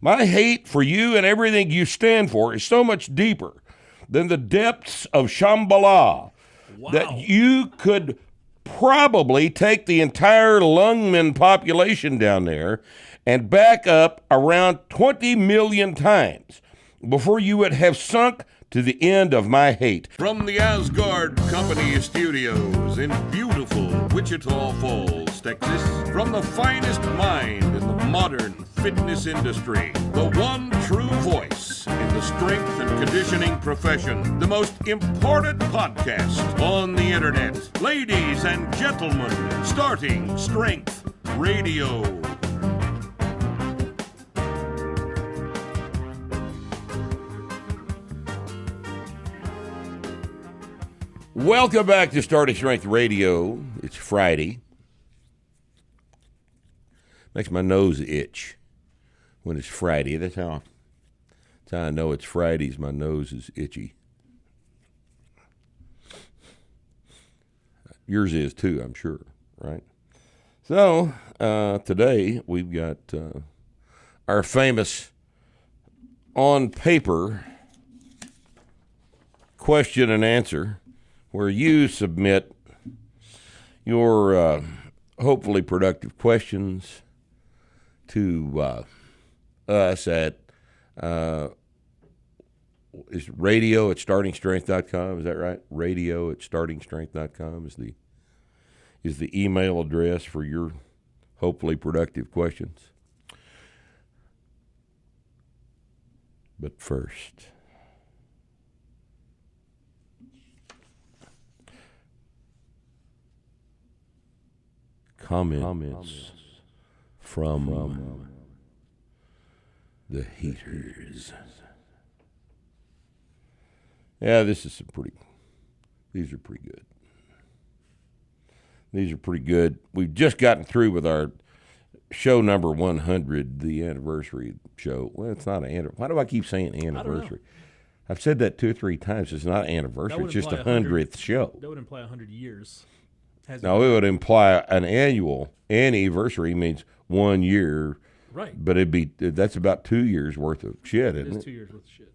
My hate for you and everything you stand for is so much deeper than the depths of Shambhala that you could probably take the entire Lungman population down there and back up around 20 million times before you would have sunk to the end of my hate. From the Asgard Company Studios in beautiful Wichita Falls, Texas, from the finest mind in the modern fitness industry, the one true voice in the strength and conditioning profession, the most important podcast on the internet. Ladies and gentlemen, starting Strength Radio. Welcome back to Starting Strength Radio. It's Friday. Makes my nose itch when it's Friday. That's how I know it's Fridays. My nose is itchy. Yours is too, I'm sure, right? So, today we've got our famous on paper question and answer, where you submit your hopefully productive questions to us at is radio at startingstrength.com. Is that right? Radio at startingstrength.com is the email address for your hopefully productive questions. But first, comments from the haters. Yeah, these are pretty good. These are pretty good. We've just gotten through with our show number 100, the anniversary show. Well, it's not an anniversary. Why do I keep saying anniversary? I've said that 2 or 3 times. It's not anniversary. It's just 100th show. That would imply 100 years. No, it would imply an annual. Anniversary means 1 year. Right. But that's about 2 years worth of shit, isn't it? It is 2 years worth of shit.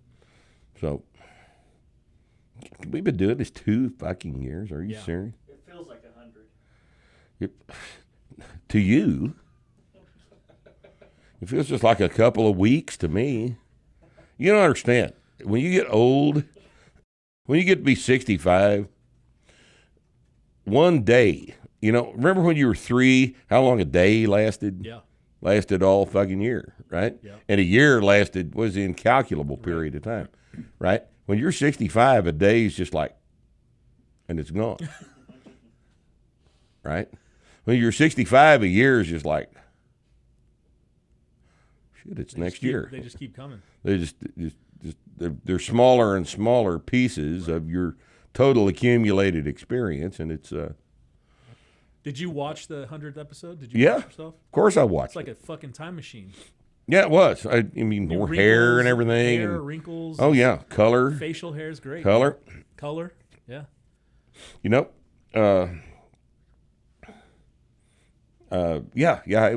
So, we've been doing this 2 fucking years. Are you serious? It feels like 100. To you, it feels just like a couple of weeks to me. You don't understand. When you get old, when you get to be 65, one day, remember when you were 3, how long a day lasted? Yeah. Lasted all fucking year, right? Yeah. And a year was an incalculable period of time, right? When you're 65, a day is just like, and it's gone, right? When you're 65, a year is just like, shit, it's next year. They just keep coming. They they're smaller and smaller pieces of your total accumulated experience, and it's Did you watch the 100th episode? Did you watch yourself? Of course I watched. It's like a fucking time machine. Yeah, it was. I mean, more hair and everything. Hair, wrinkles. Oh, yeah. Color. Facial hair is great. Color. Yeah. It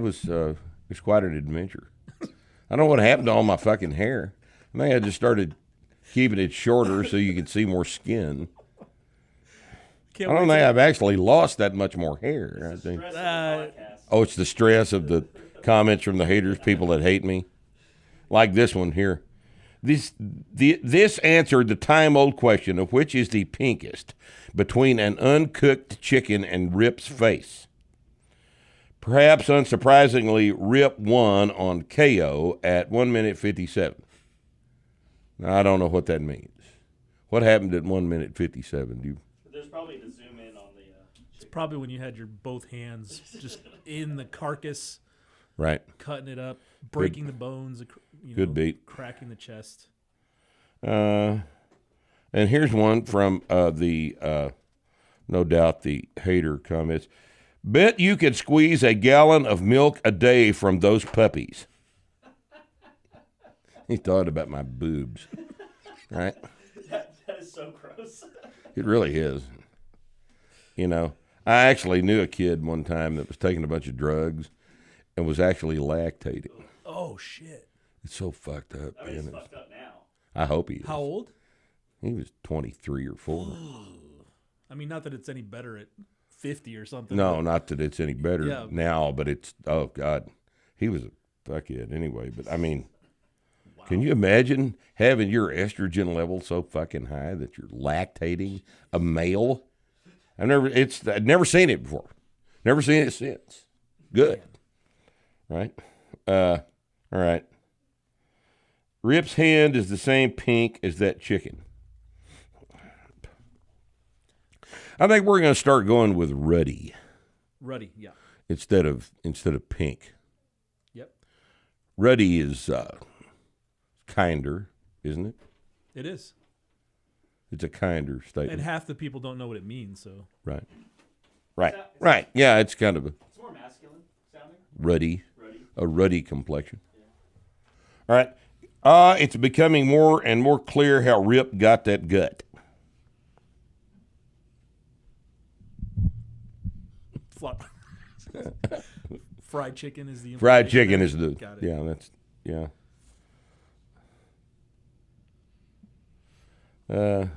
was quite an adventure. I don't know what happened to all my fucking hair. I think I just started keeping it shorter so you could see more skin. I don't think I've actually lost that much more hair. I think. It's the stress of the comments from the haters, people that hate me. Like this one here. This answered the time-old question of which is the pinkest between an uncooked chicken and Rip's face. Perhaps unsurprisingly, Rip won on KO at 1 minute 57. Now, I don't know what that means. What happened at 1 minute 57? There's probably to zoom in on the... It's probably when you had your both hands just in the carcass. Right. Cutting it up, breaking the bones, Good beat. Cracking the chest. And here's one from no doubt the hater comments. Bet you could squeeze a gallon of milk a day from those puppies. He thought about my boobs, right? That is so gross. It really is. I actually knew a kid one time that was taking a bunch of drugs and was actually lactating. Oh, shit. It's so fucked up. I mean, it's man. fucked up now. I hope he is. How old? He was 23 or 4. I mean, not that it's any better at 50 or something. No, but not that it's any better Yeah. now, but it's, oh, God. He was a fuckhead anyway. But, I mean, can you imagine having your estrogen level so fucking high that you're lactating a male? I've never seen it before. Never seen it since. Good. Right? All right. Rip's hand is the same pink as that chicken. I think we're going to start going with ruddy Ruddy, yeah. instead of pink. Yep. Ruddy is kinder, isn't it? It is. It's a kinder statement. And half the people don't know what it means, so. Right. Right. Yeah, it's kind of a It's more masculine sounding. ruddy, Ruddy. a ruddy complexion. All right. It's becoming more and more clear how Rip got that gut. Fried chicken is the Fried implication chicken there? is the Got it. yeah. That's yeah.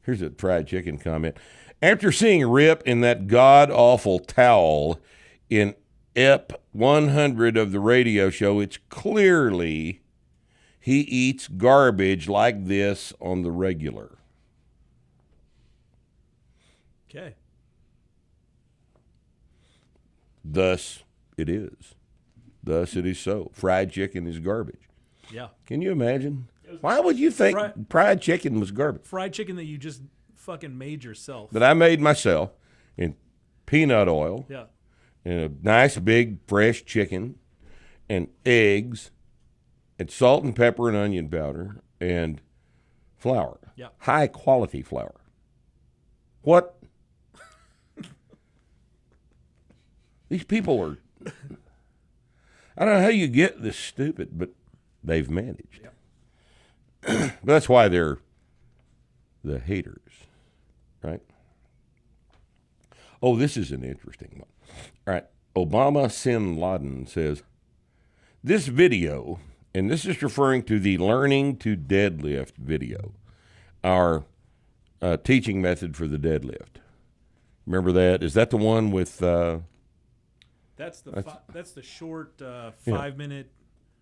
Here's a fried chicken comment. After seeing Rip in that god awful towel in Ep 100 of the radio show, it's clearly he eats garbage like this on the regular. Okay. Thus it is. Thus it is so. Fried chicken is garbage. Yeah. Can you imagine? Why would you think fried chicken was garbage? Fried chicken that you just fucking made yourself. That I made myself in peanut oil Yeah. and a nice big fresh chicken and eggs and salt and pepper and onion powder and flour. Yeah. High quality flour. What? These people are, I don't know how you get this stupid, but they've managed. Yep. But that's why they're the haters, right? Oh, this is an interesting one. All right. Obama Sin Laden says, this video, and this is referring to the learning to deadlift video, our teaching method for the deadlift. Remember that? Is that the one with That's the short 5-minute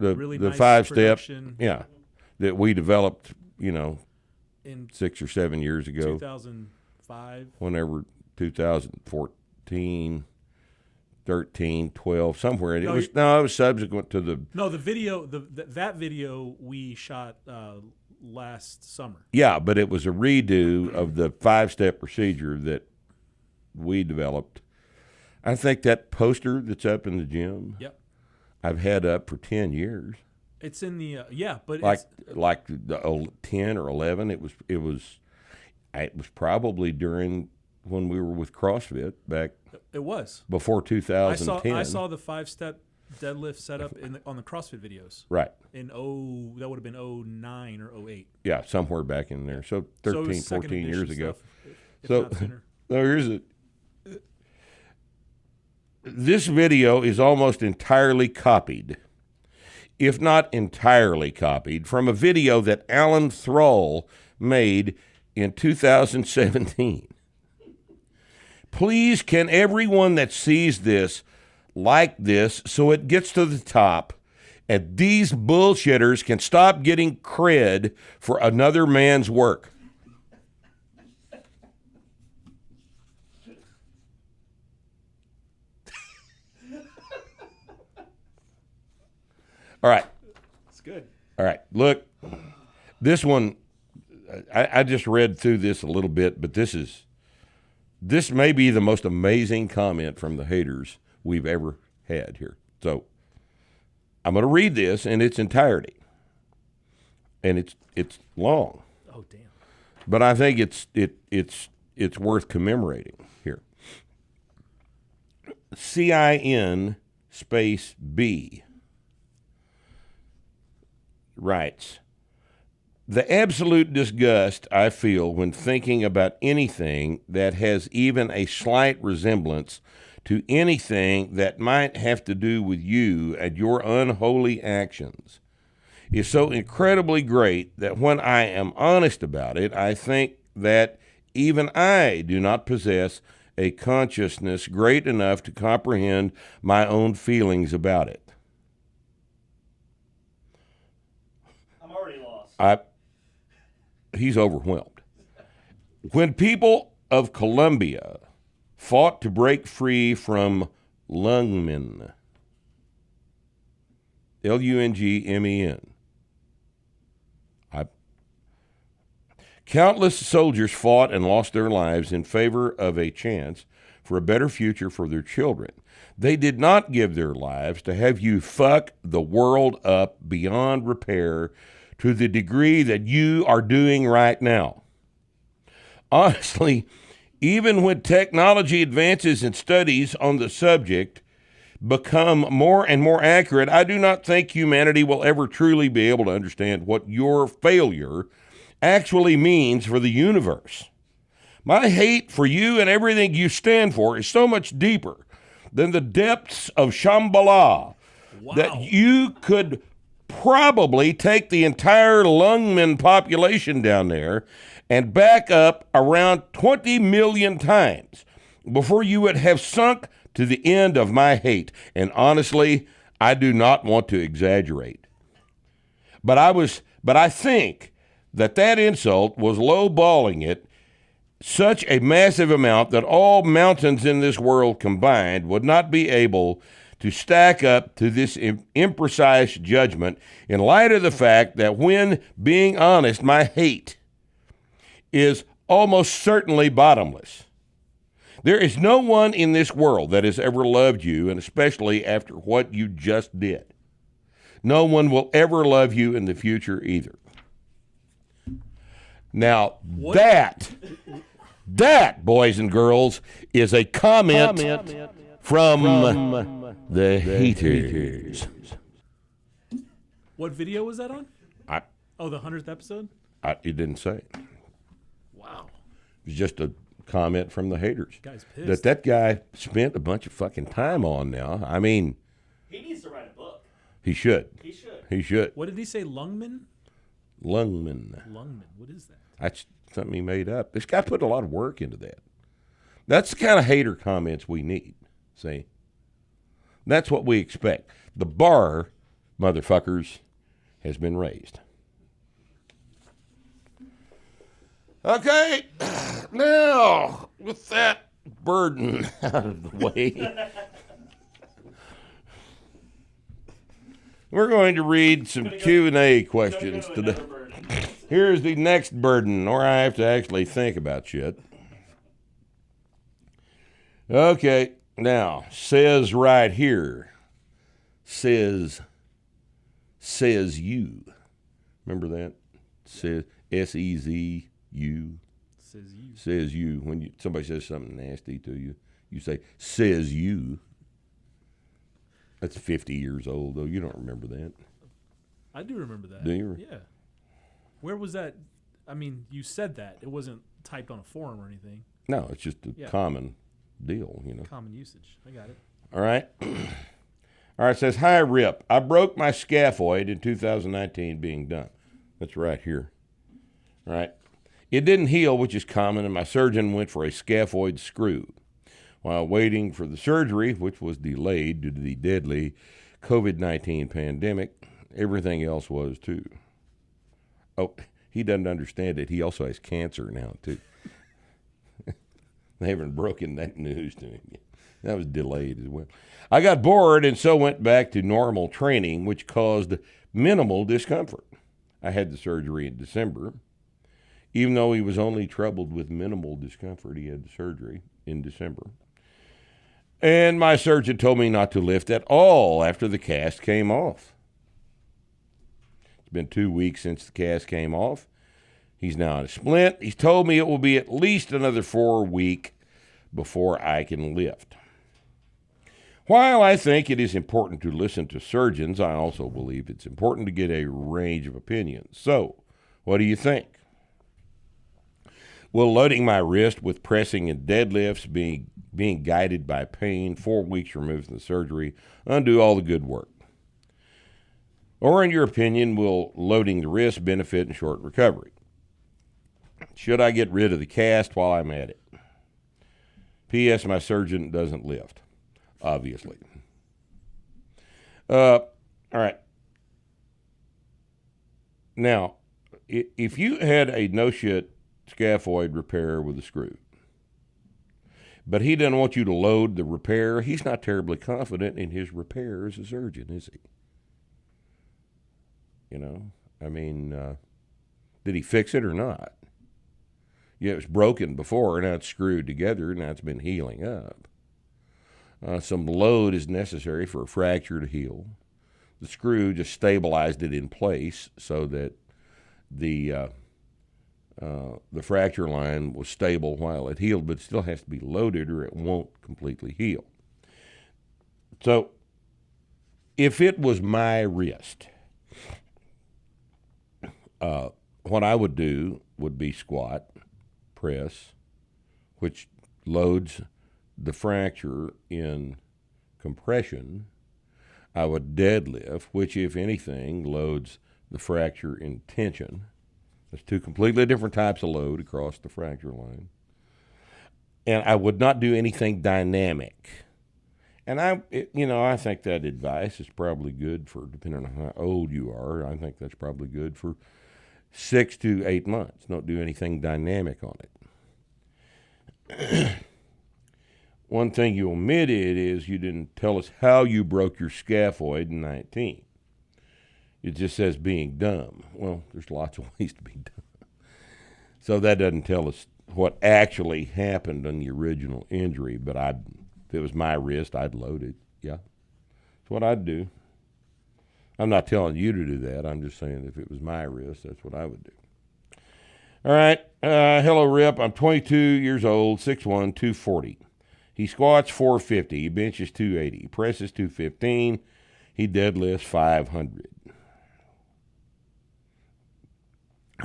really the nice 5-step? production Yeah, that we developed, in 6 or 7 years ago. 2005. Whenever 2014, 13, 12, somewhere. It was subsequent to the. No, the video that video we shot last summer. Yeah, but it was a redo of the 5-step procedure that we developed. I think that poster that's up in the gym. Yep. I've had up for 10 years. It's in the but like the 10 or 11. It was probably during when we were with CrossFit back. It was before 2010. I saw the 5-step deadlift setup on the CrossFit videos. Right. That would have been 09 or 08. Yeah, somewhere back in there. So 13, 14 years ago. If So not sooner. here's it. This video is almost entirely copied, if not entirely copied, from a video that Alan Thrall made in 2017. Please, can everyone that sees this like this so it gets to the top and these bullshitters can stop getting cred for another man's work? All right. It's good. All right. Look, this one, I just read through this a little bit, but this may be the most amazing comment from the haters we've ever had here. So I'm going to read this in its entirety, and it's long, Oh damn. but I think it's worth commemorating here. CIN space B writes, the absolute disgust I feel when thinking about anything that has even a slight resemblance to anything that might have to do with you and your unholy actions is so incredibly great that when I am honest about it, I think that even I do not possess a consciousness great enough to comprehend my own feelings about it. I'm already lost. He's overwhelmed. When people of Colombia fought to break free from lungmen, Lungmen, countless soldiers fought and lost their lives in favor of a chance for a better future for their children. They did not give their lives to have you fuck the world up beyond repair to the degree that you are doing right now. Honestly, even when technology advances and studies on the subject become more and more accurate, I do not think humanity will ever truly be able to understand what your failure actually means for the universe. My hate for you and everything you stand for is so much deeper than the depths of Shambhala that you could probably take the entire Lungmen population down there and back up around 20 million times before you would have sunk to the end of my hate. And honestly, I do not want to exaggerate. But I think that insult was lowballing it such a massive amount that all mountains in this world combined would not be able to stack up to this imprecise judgment in light of the fact that when being honest, my hate is almost certainly bottomless. There is no one in this world that has ever loved you, and especially after what you just did. No one will ever love you in the future either. Now, that, boys and girls, is a comment from the haters. What video was that on? The 100th episode? It didn't say. Wow. It was just a comment from the haters. Guy's pissed. That guy spent a bunch of fucking time on now. I mean, He needs to write a book. he should. He should. He should. What did he say? Lungmen? Lungmen. Lungmen. What is that? That's something he made up. This guy put a lot of work into that. That's the kind of hater comments we need. See? That's what we expect. The bar, motherfuckers, has been raised. Okay, now, with that burden out of the way, we're going to read some Q&A questions today. Here's the next burden, or I have to actually think about shit. Okay, now, says right here, says you. Remember that? Says S-E-Z-U. Says you. Says you. When somebody says something nasty to you, you say, says you. That's 50 years old, though. You don't remember that. I do remember that. Do you? Yeah. Where was that? I mean, you said that. It wasn't typed on a forum or anything. No, it's just a common deal, you know. Common usage. I got it. All right. All right, it says, hi, Rip. I broke my scaphoid in 2019 being done. That's right here. All right. It didn't heal, which is common, and my surgeon went for a scaphoid screw. While waiting for the surgery, which was delayed due to the deadly COVID-19 pandemic, everything else was too. Oh, he doesn't understand it. He also has cancer now, too. They haven't broken that news to him yet. That was delayed as well. I got bored and so went back to normal training, which caused minimal discomfort. I had the surgery in December. Even though he was only troubled with minimal discomfort, he had the surgery in December. And my surgeon told me not to lift at all after the cast came off. It's been 2 weeks since the cast came off. He's now in a splint. He's told me it will be at least another 4 weeks before I can lift. While I think it is important to listen to surgeons, I also believe it's important to get a range of opinions. So, what do you think? Will loading my wrist with pressing and deadlifts being guided by pain, 4 weeks removed from the surgery, undo all the good work? Or, in your opinion, will loading the wrist benefit in short recovery? Should I get rid of the cast while I'm at it? P.S. My surgeon doesn't lift, obviously. All right. Now, if you had a no-shit scaphoid repair with a screw, but he doesn't want you to load the repair, he's not terribly confident in his repair as a surgeon, is he? You know, I mean, did he fix it or not? Yeah, it was broken before, now it's screwed together, now it's been healing up. Some load is necessary for a fracture to heal. The screw just stabilized it in place so that the fracture line was stable while it healed, but it still has to be loaded or it won't completely heal. So, if it was my wrist, what I would do would be squat, press, which loads the fracture in compression. I would deadlift, which, if anything, loads the fracture in tension. There's two completely different types of load across the fracture line. And I would not do anything dynamic. And I think that advice is probably good for, depending on how old you are, I think that's probably good for 6 to 8 months. Don't do anything dynamic on it. One thing you omitted is you didn't tell us how you broke your scaphoid in 19. It just says being dumb. Well, there's lots of ways to be dumb. So that doesn't tell us what actually happened on the original injury, but if it was my wrist, I'd load it. Yeah. That's what I'd do. I'm not telling you to do that. I'm just saying if it was my wrist, that's what I would do. All right. Hello, Rip. I'm 22 years old, 6'1", 240. He squats 450. He benches 280. He presses 215. He deadlifts 500.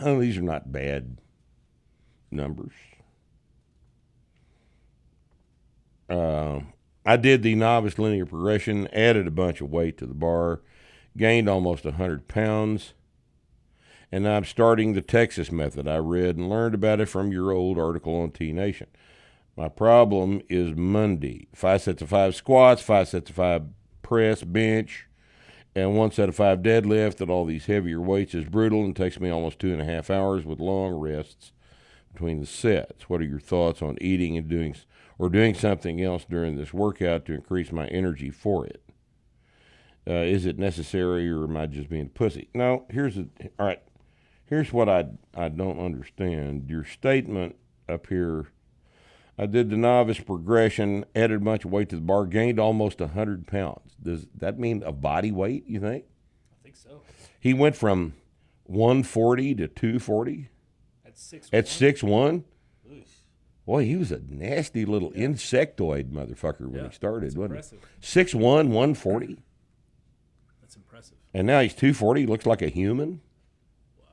Oh, these are not bad numbers. I did the novice linear progression, added a bunch of weight to the bar, gained almost 100 pounds, and I'm starting the Texas method. I read and learned about it from your old article on T-Nation. My problem is Monday. 5 sets of 5 squats, 5 sets of 5 press, bench, and 1 set of 5 deadlift at all these heavier weights is brutal and takes me almost 2.5 hours with long rests between the sets. What are your thoughts on eating and doing something else during this workout to increase my energy for it? Is it necessary, or am I just being a pussy? No, all right. Here's what I don't understand. Your statement up here, I did the novice progression, added a bunch of weight to the bar, gained almost 100 pounds. Does that mean a body weight, you think? I think so. He went from 140 to 240? At 6'1"? At 6'1"? Boy, he was a nasty little insectoid motherfucker when he started, wasn't he? 6'1", 140? That's impressive. And now he's 240, looks like a human? Wow.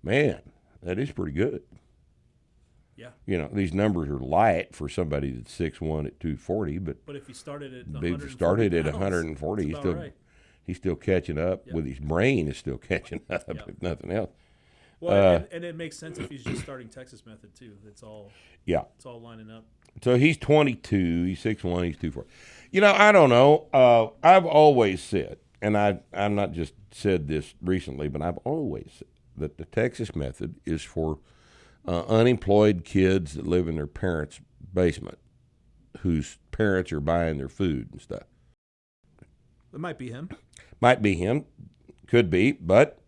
Man, that is pretty good. Yeah. You know, these numbers are light for somebody that's 6'1" at 240, but if he started at 140, he's still catching up with his brain is still catching up, if nothing else. Well, and it makes sense if he's just starting Texas method too. It's all lining up. So he's 22, he's 6'1", he's 240. You know, I don't know. I've always said, and I'm not just said this recently, but I've always said that the Texas method is for unemployed kids that live in their parents' basement, whose parents are buying their food and stuff. It might be him. Might be him. Could be, but,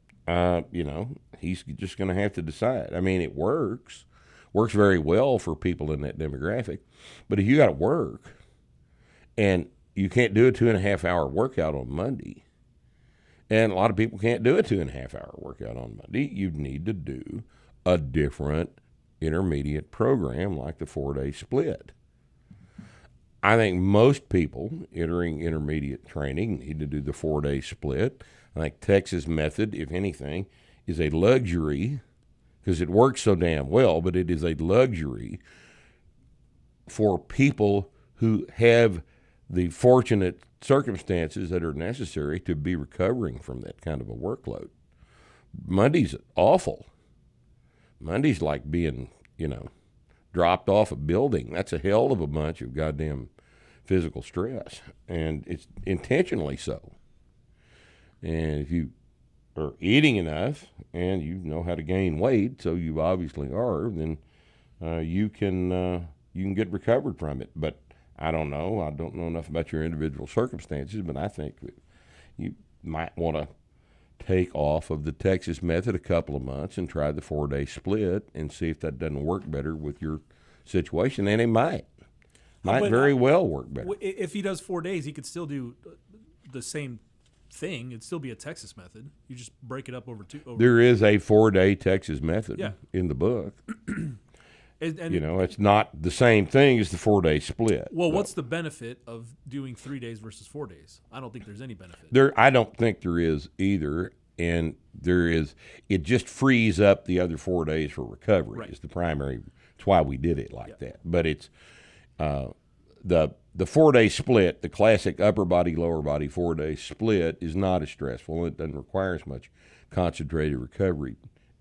he's just going to have to decide. I mean, it works. Works very well for people in that demographic. But if you got to work and you can't do a 2.5-hour workout on Monday, and a lot of people can't do a 2.5-hour workout on Monday, you need to do a different intermediate program like the 4-day split. I think most people entering intermediate training need to do the 4-day split. I think Texas method, if anything, is a luxury because it works so damn well, but it is a luxury for people who have the fortunate circumstances that are necessary to be recovering from that kind of a workload. Monday's awful. Monday's like being, dropped off a building. That's a hell of a bunch of goddamn physical stress, and it's intentionally so. And if you are eating enough and you know how to gain weight, so you obviously are, then you can get recovered from it. But I don't know. I don't know enough about your individual circumstances, but I think that you might want to take off of the Texas method a couple of months and try the 4-day split and see if that doesn't work better with your situation. And it might very well work better. If he does 4 days, he could still do the same thing. It'd still be a Texas method. You just break it up over two. There is a 4-day Texas method in the book. and it's not the same thing as the 4-day split. Well, what's the benefit of doing 3 days versus 4 days? I don't think there's any benefit. I don't think there is either. And it just frees up the other 4 days for recovery. Right. Is the primary. It's why we did it like that. But it's the 4-day split, the classic upper body, lower body 4-day split is not as stressful. It doesn't require as much concentrated recovery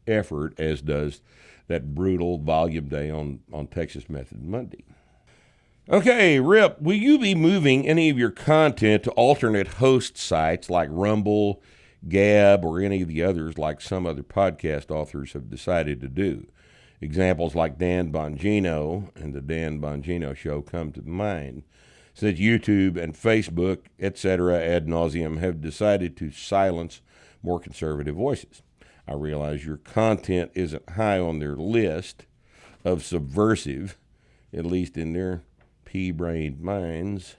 effort as does that brutal volume day on Texas Method Monday. Okay, Rip, will you be moving any of your content to alternate host sites like Rumble, Gab, or any of the others like some other podcast authors have decided to do? Examples like Dan Bongino and the Dan Bongino Show come to mind, since YouTube and Facebook, etc., ad nauseum, have decided to silence more conservative voices. I realize your content isn't high on their list of subversive, at least in their pea-brained minds,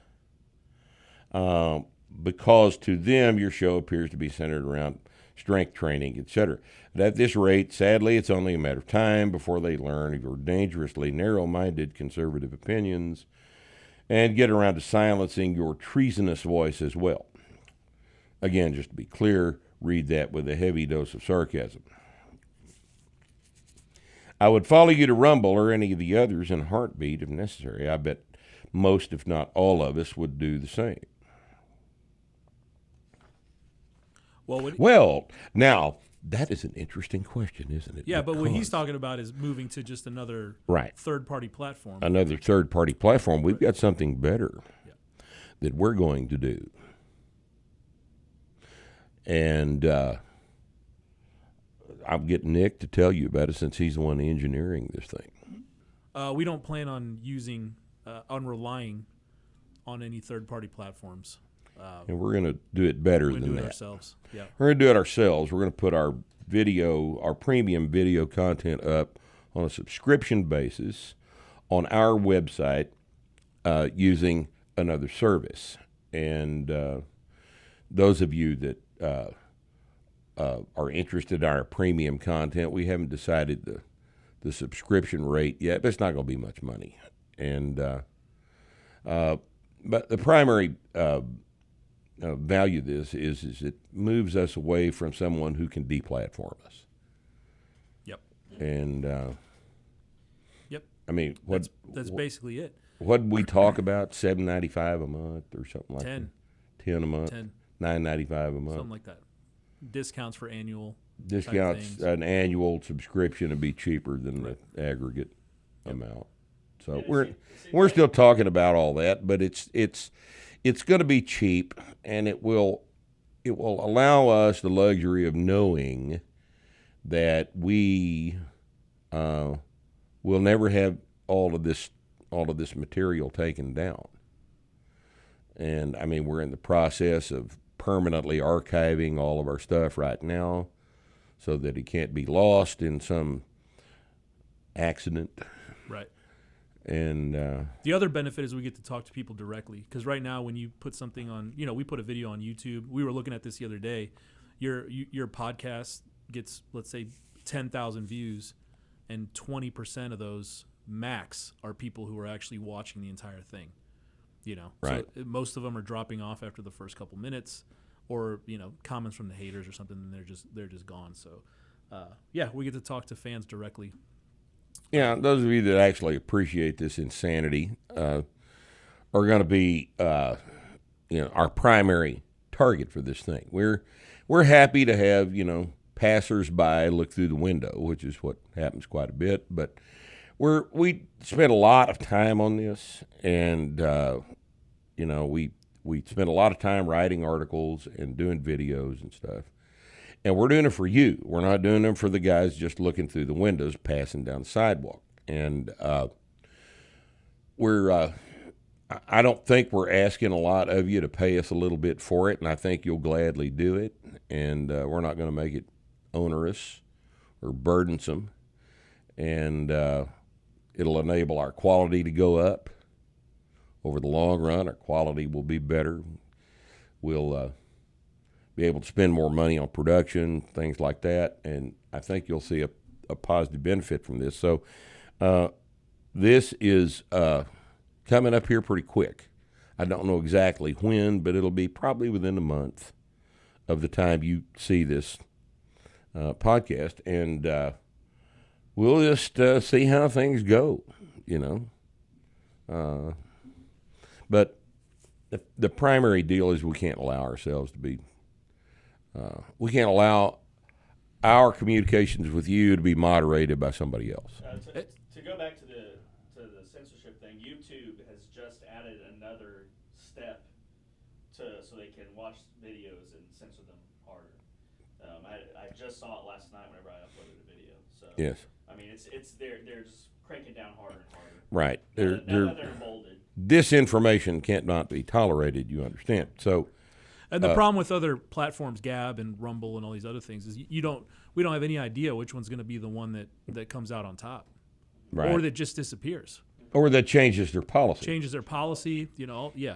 because to them your show appears to be centered around strength training, etc. But at this rate, sadly, it's only a matter of time before they learn of your dangerously narrow-minded conservative opinions and get around to silencing your treasonous voice as well. Again, just to be clear, read that with a heavy dose of sarcasm. I would follow you to Rumble or any of the others in a heartbeat if necessary. I bet most, if not all of us, would do the same. Well, now, that is an interesting question, isn't it? Yeah, but what he's talking about is moving to just another third-party platform. Another third-party platform. We've got something better that we're going to do. And I'll get Nick to tell you about it since he's the one engineering this thing. We don't plan on relying on any third-party platforms. And we're going to do it better than that. We're going to do it ourselves. Yeah. We're going to do it ourselves. We're going to put our premium video content up on a subscription basis on our website using another service. And those of you that are interested in our premium content, we haven't decided the subscription rate yet, but it's not going to be much money. And but the primary value of this is it moves us away from someone who can deplatform us. Yep. And yep. I mean, that's basically it. What did we talk about? $7.95 a month or something like that. 10 a month. $9.95 a month. Something like that. Discounts for annual. Discounts, an annual subscription would be cheaper than the aggregate amount. So we're still talking about all that, but it's going to be cheap, and it will allow us the luxury of knowing that we will never have all of this material taken down. And I mean, we're in the process of permanently archiving all of our stuff right now so that it can't be lost in some accident. Right. And the other benefit is we get to talk to people directly, because right now when you put something on, we put a video on YouTube. We were looking at this the other day. Your podcast gets, let's say, 10,000 views, and 20% of those max are people who are actually watching the entire thing. Right. So most of them are dropping off after the first couple minutes, or comments from the haters or something, and they're just gone. So we get to talk to fans directly. Yeah, those of you that actually appreciate this insanity are going to be, our primary target for this thing. We're happy to have, passers-by look through the window, which is what happens quite a bit. But we spent a lot of time on this, and we spent a lot of time writing articles and doing videos and stuff. And we're doing it for you. We're not doing them for the guys just looking through the windows, passing down the sidewalk. And I don't think we're asking a lot of you to pay us a little bit for it, and I think you'll gladly do it. And we're not going to make it onerous or burdensome. And it'll enable our quality to go up. Over the long run, our quality will be better. We'll be able to spend more money on production, things like that, and I think you'll see a positive benefit from this. So this is coming up here pretty quick. I don't know exactly when, but it'll be probably within a month of the time you see this podcast, and we'll just see how things go, But the primary deal is we can't allow ourselves to be we can't allow our communications with you to be moderated by somebody else. To go back to the censorship thing, YouTube has just added another step so they can watch videos and censor them harder. I just saw it last night whenever I uploaded a video. So Yes. I mean, they're just cranking down harder and harder. Right. Now that they're emboldened. Disinformation can't not be tolerated. You understand? So. And the problem with other platforms, Gab and Rumble and all these other things, is we don't have any idea which one's going to be the one that comes out on top, Right. or that just disappears, Or that changes their policy. changes their policy. Yeah,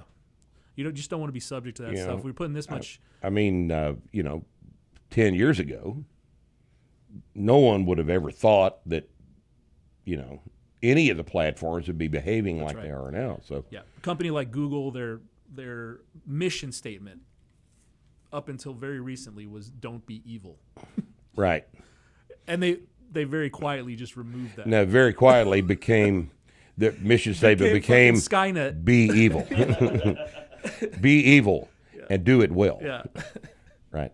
just don't want to be subject to that stuff. We're putting this much. 10 years ago, no one would have ever thought that, any of the platforms would be behaving like they are now. So yeah, a company like Google, their mission statement up until very recently was "Don't be evil," right. and they very quietly just removed that. Now, very quietly became the mission statement became Skynet. Be evil, be evil, and do it well. Yeah. Right.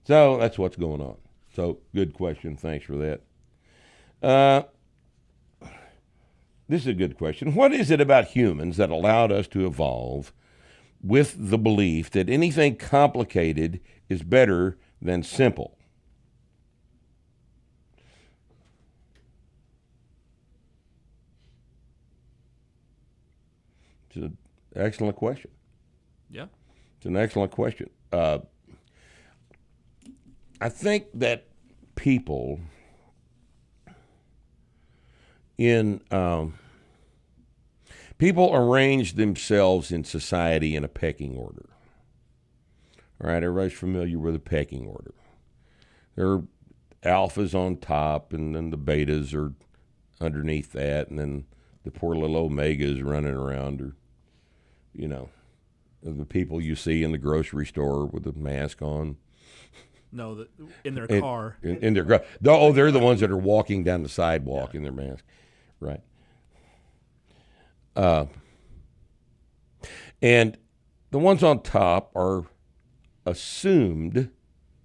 So that's what's going on. So good question. Thanks for that. This is a good question. What is it about humans that allowed us to evolve with the belief that anything complicated is better than simple? It's an excellent question. Yeah. It's an excellent question. I think that people people arrange themselves in society in a pecking order. All right, everybody's familiar with a pecking order. There are alphas on top, and then the betas are underneath that, and then the poor little omegas running around, or the people you see in the grocery store with a mask on. No, in their car. In their car. Oh, they're the ones that are walking down the sidewalk in their mask. Right. And the ones on top are assumed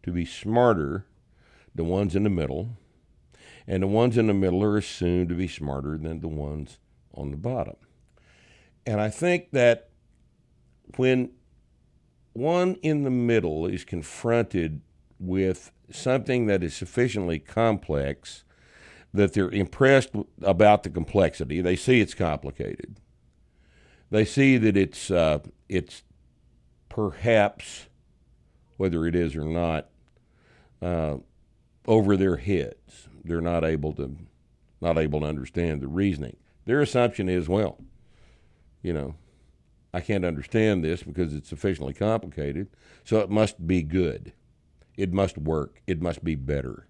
to be smarter than the ones in the middle, and the ones in the middle are assumed to be smarter than the ones on the bottom. And I think that when one in the middle is confronted with something that is sufficiently complex that they're impressed about the complexity. They see it's complicated. They see that it's perhaps, whether it is or not, over their heads. They're not able to understand the reasoning. Their assumption is, well, I can't understand this because it's sufficiently complicated, so it must be good. It must work. It must be better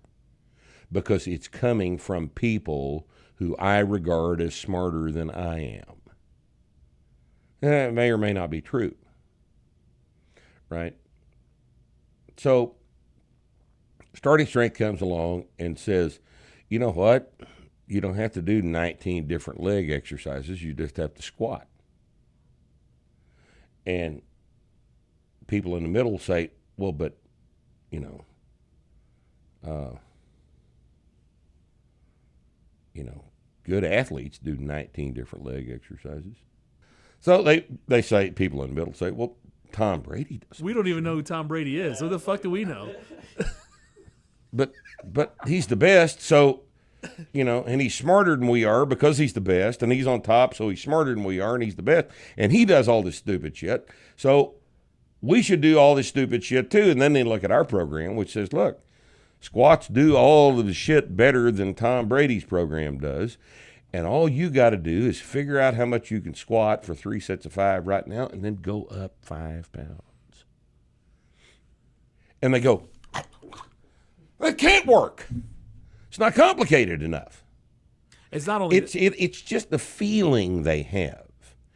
because it's coming from people who I regard as smarter than I am. It may or may not be true, right? So Starting Strength comes along and says, you know what? you don't have to do 19 different leg exercises. You just have to squat. And people in the middle say, well, but, good athletes do 19 different leg exercises. So they say, people in the middle say, well, Tom Brady does. We don't even know who Tom Brady is. Who the fuck do we know? But he's the best, so, and he's smarter than we are because he's the best, and he's on top, so he's smarter than we are, and he's the best, and he does all this stupid shit. So we should do all this stupid shit too. And then they look at our program, which says, look, squats do all of the shit better than Tom Brady's program does. And all you got to do is figure out how much you can squat for 3 sets of 5 right now, and then go up 5 pounds. And they go, that can't work. It's not complicated enough. It's not only it's just the feeling they have.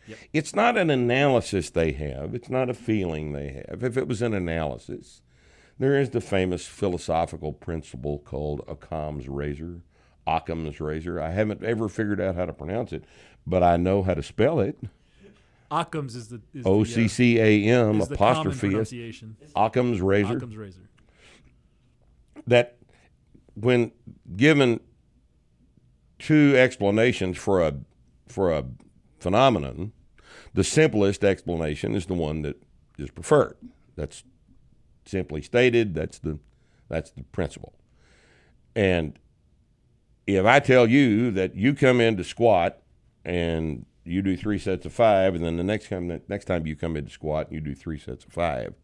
Yep. It's not an analysis they have. It's not a feeling they have. If it was an analysis, there is the famous philosophical principle called Occam's razor. I haven't ever figured out how to pronounce it, but I know how to spell it. Occam's is the Occam is the apostrophe common pronunciation. Occam's razor. Occam's razor. That when given two explanations for a phenomenon, the simplest explanation is the one that is preferred. That's simply stated. That's the principle. And if I tell you that you come in to squat and you do 3 sets of 5, and then the next time you come in to squat and you do 3 sets of 5,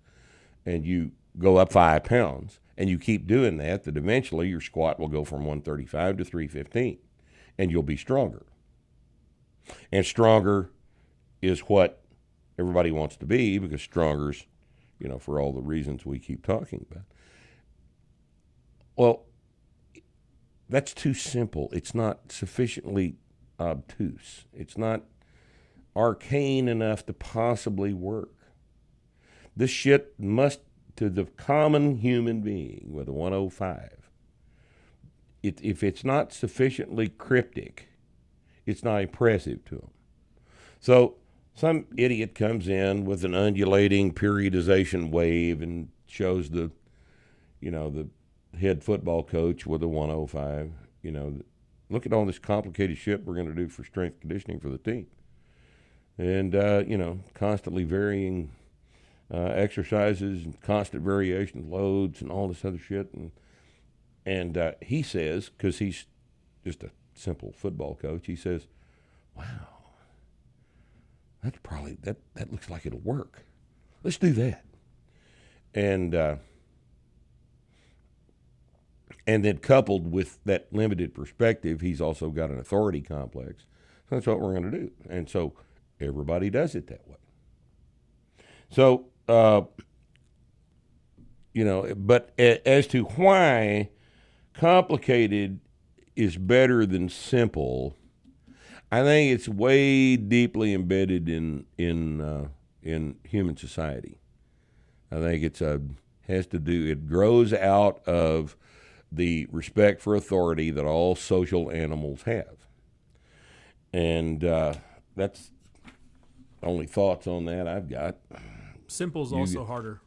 and you go up 5 pounds, and you keep doing that eventually your squat will go from 135 to 315, and you'll be stronger. And stronger is what everybody wants to be, because stronger's, for all the reasons we keep talking about. Well, that's too simple. It's not sufficiently obtuse. It's not arcane enough to possibly work. This shit must, to the common human being with a 105, if it's not sufficiently cryptic, it's not impressive to them. So some idiot comes in with an undulating periodization wave and shows the head football coach with a 105, look at all this complicated shit we're going to do for strength conditioning for the team. And, constantly varying exercises and constant variation of loads and all this other shit. And he says, because he's just a simple football coach, he says, wow, that's probably, that looks like it'll work. Let's do that. And then coupled with that limited perspective, he's also got an authority complex. So that's what we're going to do. And so everybody does it that way. So, but as to why complicated is better than simple, I think it's way deeply embedded in human society. I think it grows out of the respect for authority that all social animals have. And that's only thoughts on that I've got. Simple's also harder.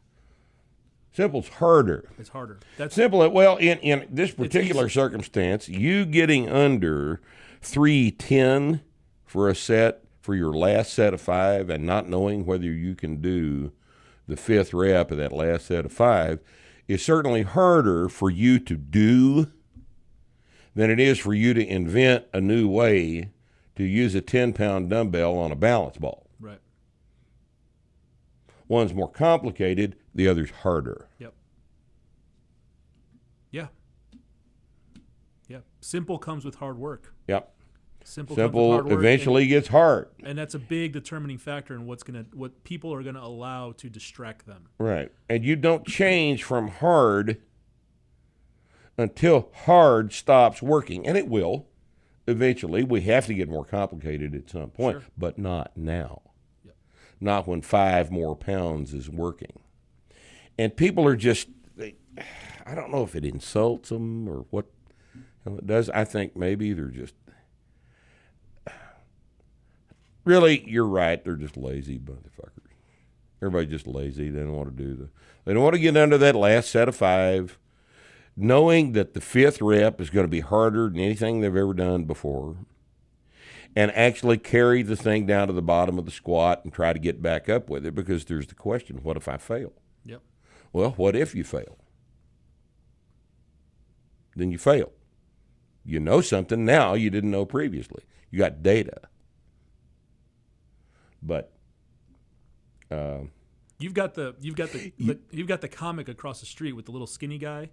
Simple's harder. It's harder. That's simple. Well, in this particular circumstance, you getting under 310 for a set, for your last set of 5, and not knowing whether you can do the 5th rep of that last set of 5 is certainly harder for you to do than it is for you to invent a new way to use a 10-pound dumbbell on a balance ball. right. One's more complicated, the other's harder. Yep. Yeah. Yeah. Simple comes with hard work. Yep. Simple comes with hard work, eventually gets hard. and that's a big determining factor in what people are gonna allow to distract them. Right. And you don't change from hard until hard stops working. And it will. Eventually. We have to get more complicated at some point, Sure. but not now. Yep. Not when 5 more pounds is working. And people are just, I don't know if it insults them or Well, it does. I think maybe they're just really. You're right. They're just lazy motherfuckers. Everybody's just lazy. They don't want to do They don't want to get under that last set of 5, knowing that the 5th rep is going to be harder than anything they've ever done before, and actually carry the thing down to the bottom of the squat and try to get back up with it. Because there's the question: what if I fail? Yep. Well, what if you fail? Then you fail. You know something now you didn't know previously. You got data. But you've got the comic across the street with the little skinny guy,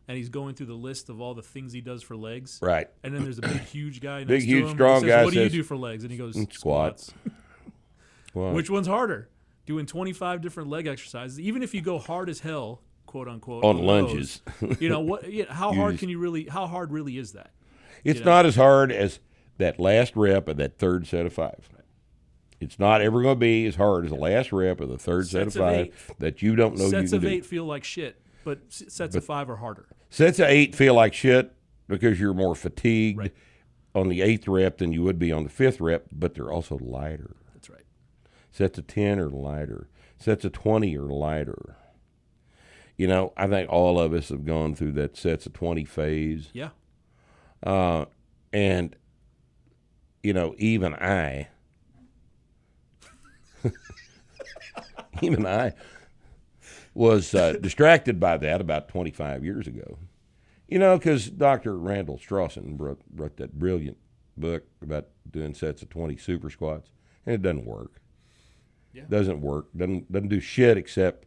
and he's going through the list of all the things he does for legs. Right. And then there's a big, huge guy next big, to huge, him. strong He says, guy what do you says, do for legs? And he goes, squats. Wow. Which one's harder? Doing 25 different leg exercises, even if you go hard as hell, quote unquote, on those, lunges. How hard really is that? It's not as hard as that last rep of that 3rd set of 5. Right. It's not ever going to be as hard as the last rep of the 3rd set of 5 that you don't know you can do. Sets of 8 feel like shit, but sets of 5 are harder. Sets of 8 feel like shit because you're more fatigued right. on the 8th rep than you would be on the 5th rep, but they're also lighter. That's right. Sets of 10 are lighter. Sets of 20 are lighter. I think all of us have gone through that sets of 20 phase. Yeah. And, even I was distracted by that about 25 years ago. Because Dr. Randall Strawson wrote that brilliant book about doing sets of 20 super squats, and it doesn't work. Yeah. Doesn't work. Doesn't do shit except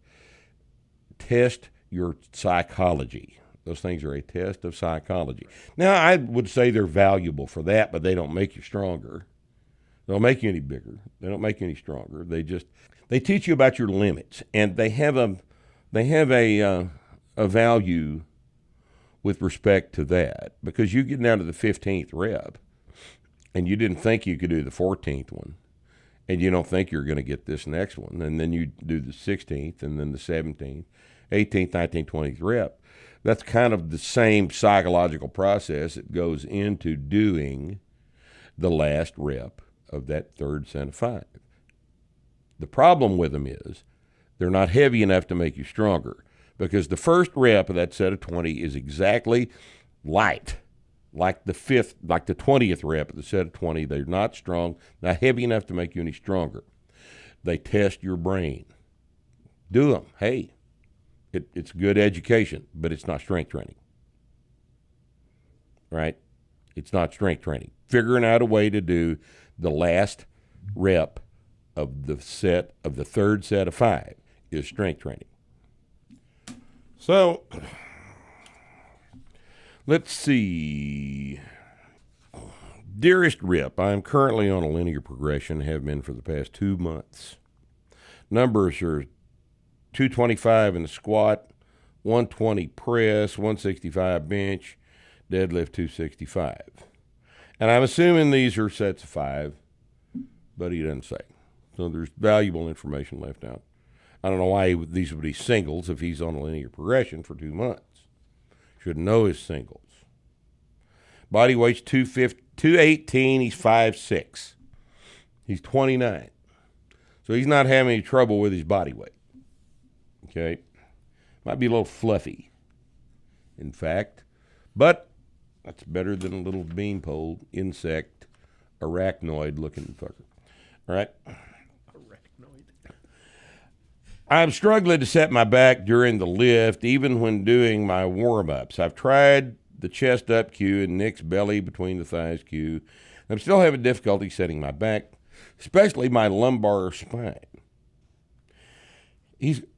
test your psychology. Those things are a test of psychology. Now, I would say they're valuable for that, but they don't make you stronger. They don't make you any bigger. They don't make you any stronger. They teach you about your limits, and they have a value with respect to that, because you get down to the 15th rep, and you didn't think you could do the 14th one, and you don't think you're going to get this next one, and then you do the 16th, and then the 17th, 18th, 19th, 20th rep. That's kind of the same psychological process that goes into doing the last rep of that 3rd set of 5. The problem with them is they're not heavy enough to make you stronger, because the first rep of that set of 20 is exactly light, like the 20th rep of the set of 20. They're not strong, not heavy enough to make you any stronger. They test your brain. Do them. Hey. It's good education, but it's not strength training, right? It's not strength training. Figuring out a way to do the last rep of the 3rd set of 5 is strength training. So, let's see. Dearest Rip, I am currently on a linear progression, have been for the past 2 months. Numbers are 225 in the squat, 120 press, 165 bench, deadlift 265. And I'm assuming these are sets of 5, but he doesn't say. So there's valuable information left out. I don't know why these would be singles if he's on a linear progression for 2 months. Should know his singles. Body weight's 218, he's 5'6". He's 29. So he's not having any trouble with his body weight. Okay, might be a little fluffy, in fact, but that's better than a little beanpole insect, arachnoid-looking fucker. All right. Arachnoid. I'm struggling to set my back during the lift, even when doing my warm-ups. I've tried the chest-up cue and Nick's belly between the thighs cue. I'm still having difficulty setting my back, especially my lumbar spine.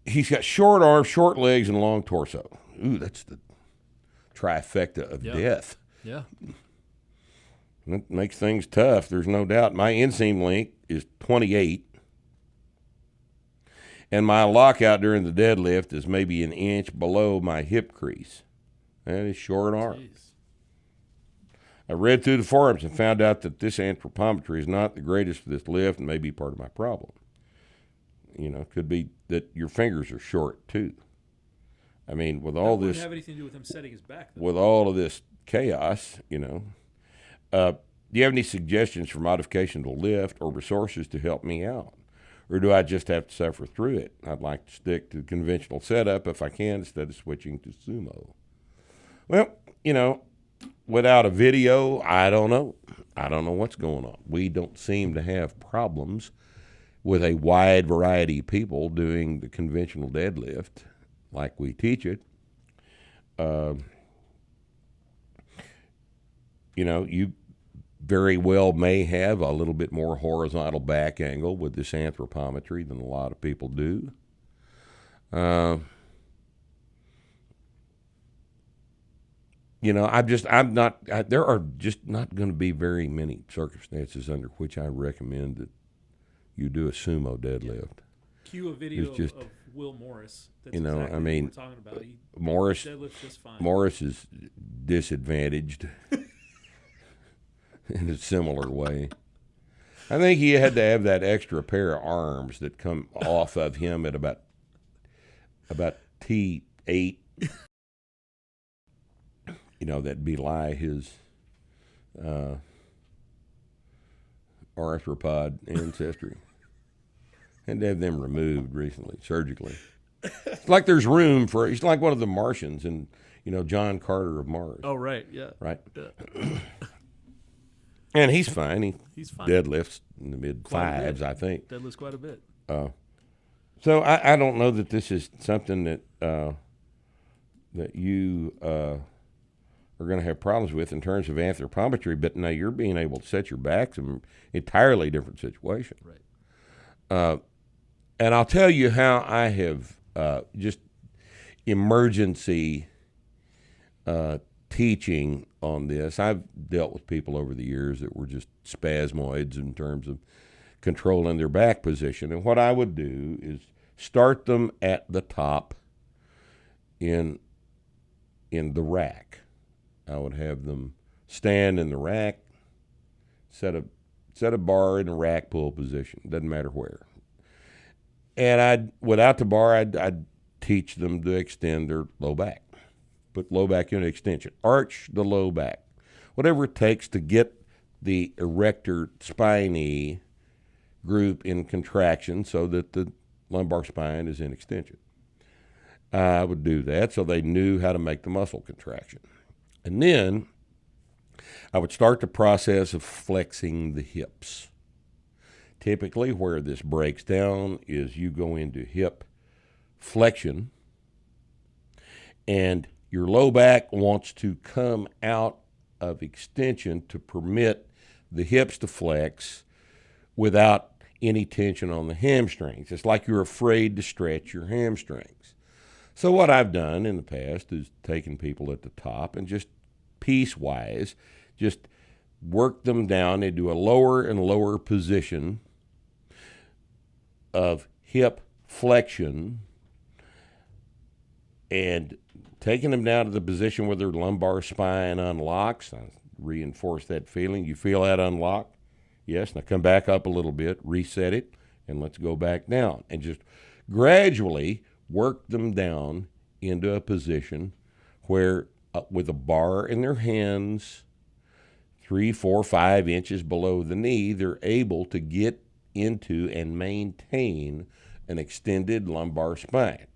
He's got short arms, short legs, and long torso. Ooh, that's the trifecta of death. Yeah. That makes things tough, there's no doubt. My inseam length is 28, and my lockout during the deadlift is maybe an inch below my hip crease. That is short arm. Jeez. I read through the forums and found out that this anthropometry is not the greatest for this lift and may be part of my problem. It could be that your fingers are short, too. I mean, with all That this... wouldn't have anything to do with him setting his back, though. With all of this chaos, do you have any suggestions for modification to lift or resources to help me out? Or do I just have to suffer through it? I'd like to stick to the conventional setup if I can instead of switching to sumo. Well, without a video, I don't know. I don't know what's going on. We don't seem to have problems with a wide variety of people doing the conventional deadlift like we teach it. You very well may have a little bit more horizontal back angle with this anthropometry than a lot of people do. There are just not going to be very many circumstances under which I recommend that you do a sumo deadlift. Cue a video It's just, of Will Morris. That's what we're talking about. He Morris deadlifts just fine. Morris is disadvantaged in a similar way. I think he had to have that extra pair of arms that come off of him at about T8, that belie his arthropod ancestry. Had to have them removed recently, surgically. It's like there's room for, he's like one of the Martians in, John Carter of Mars. Oh, right, yeah. Right? Yeah. And he's fine. He's fine. Deadlifts in the mid fives, I think. Deadlifts quite a bit. So I don't know that this is something that you are going to have problems with in terms of anthropometry, but now you're being able to set your back to an entirely different situation. Right. And I'll tell you how I have just emergency teaching on this. I've dealt with people over the years that were just spasmoids in terms of controlling their back position. And what I would do is start them at the top in the rack. I would have them stand in the rack, set a bar in the rack pull position. Doesn't matter where. And without the bar, I'd teach them to extend their low back. Put low back unit extension. Arch the low back. Whatever it takes to get the erector spinae group in contraction so that the lumbar spine is in extension. I would do that so they knew how to make the muscle contraction. And then I would start the process of flexing the hips. Typically where this breaks down is you go into hip flexion and your low back wants to come out of extension to permit the hips to flex without any tension on the hamstrings. It's like you're afraid to stretch your hamstrings. So what I've done in the past is taken people at the top and just piecewise just work them down into a lower and lower position of hip flexion and taking them down to the position where their lumbar spine unlocks. I reinforce that feeling. You feel that unlock? Yes. Now come back up a little bit, reset it, and let's go back down. And just gradually work them down into a position where, with a bar in their hands, 3, 4, 5 inches below the knee, they're able to get into and maintain an extended lumbar spine.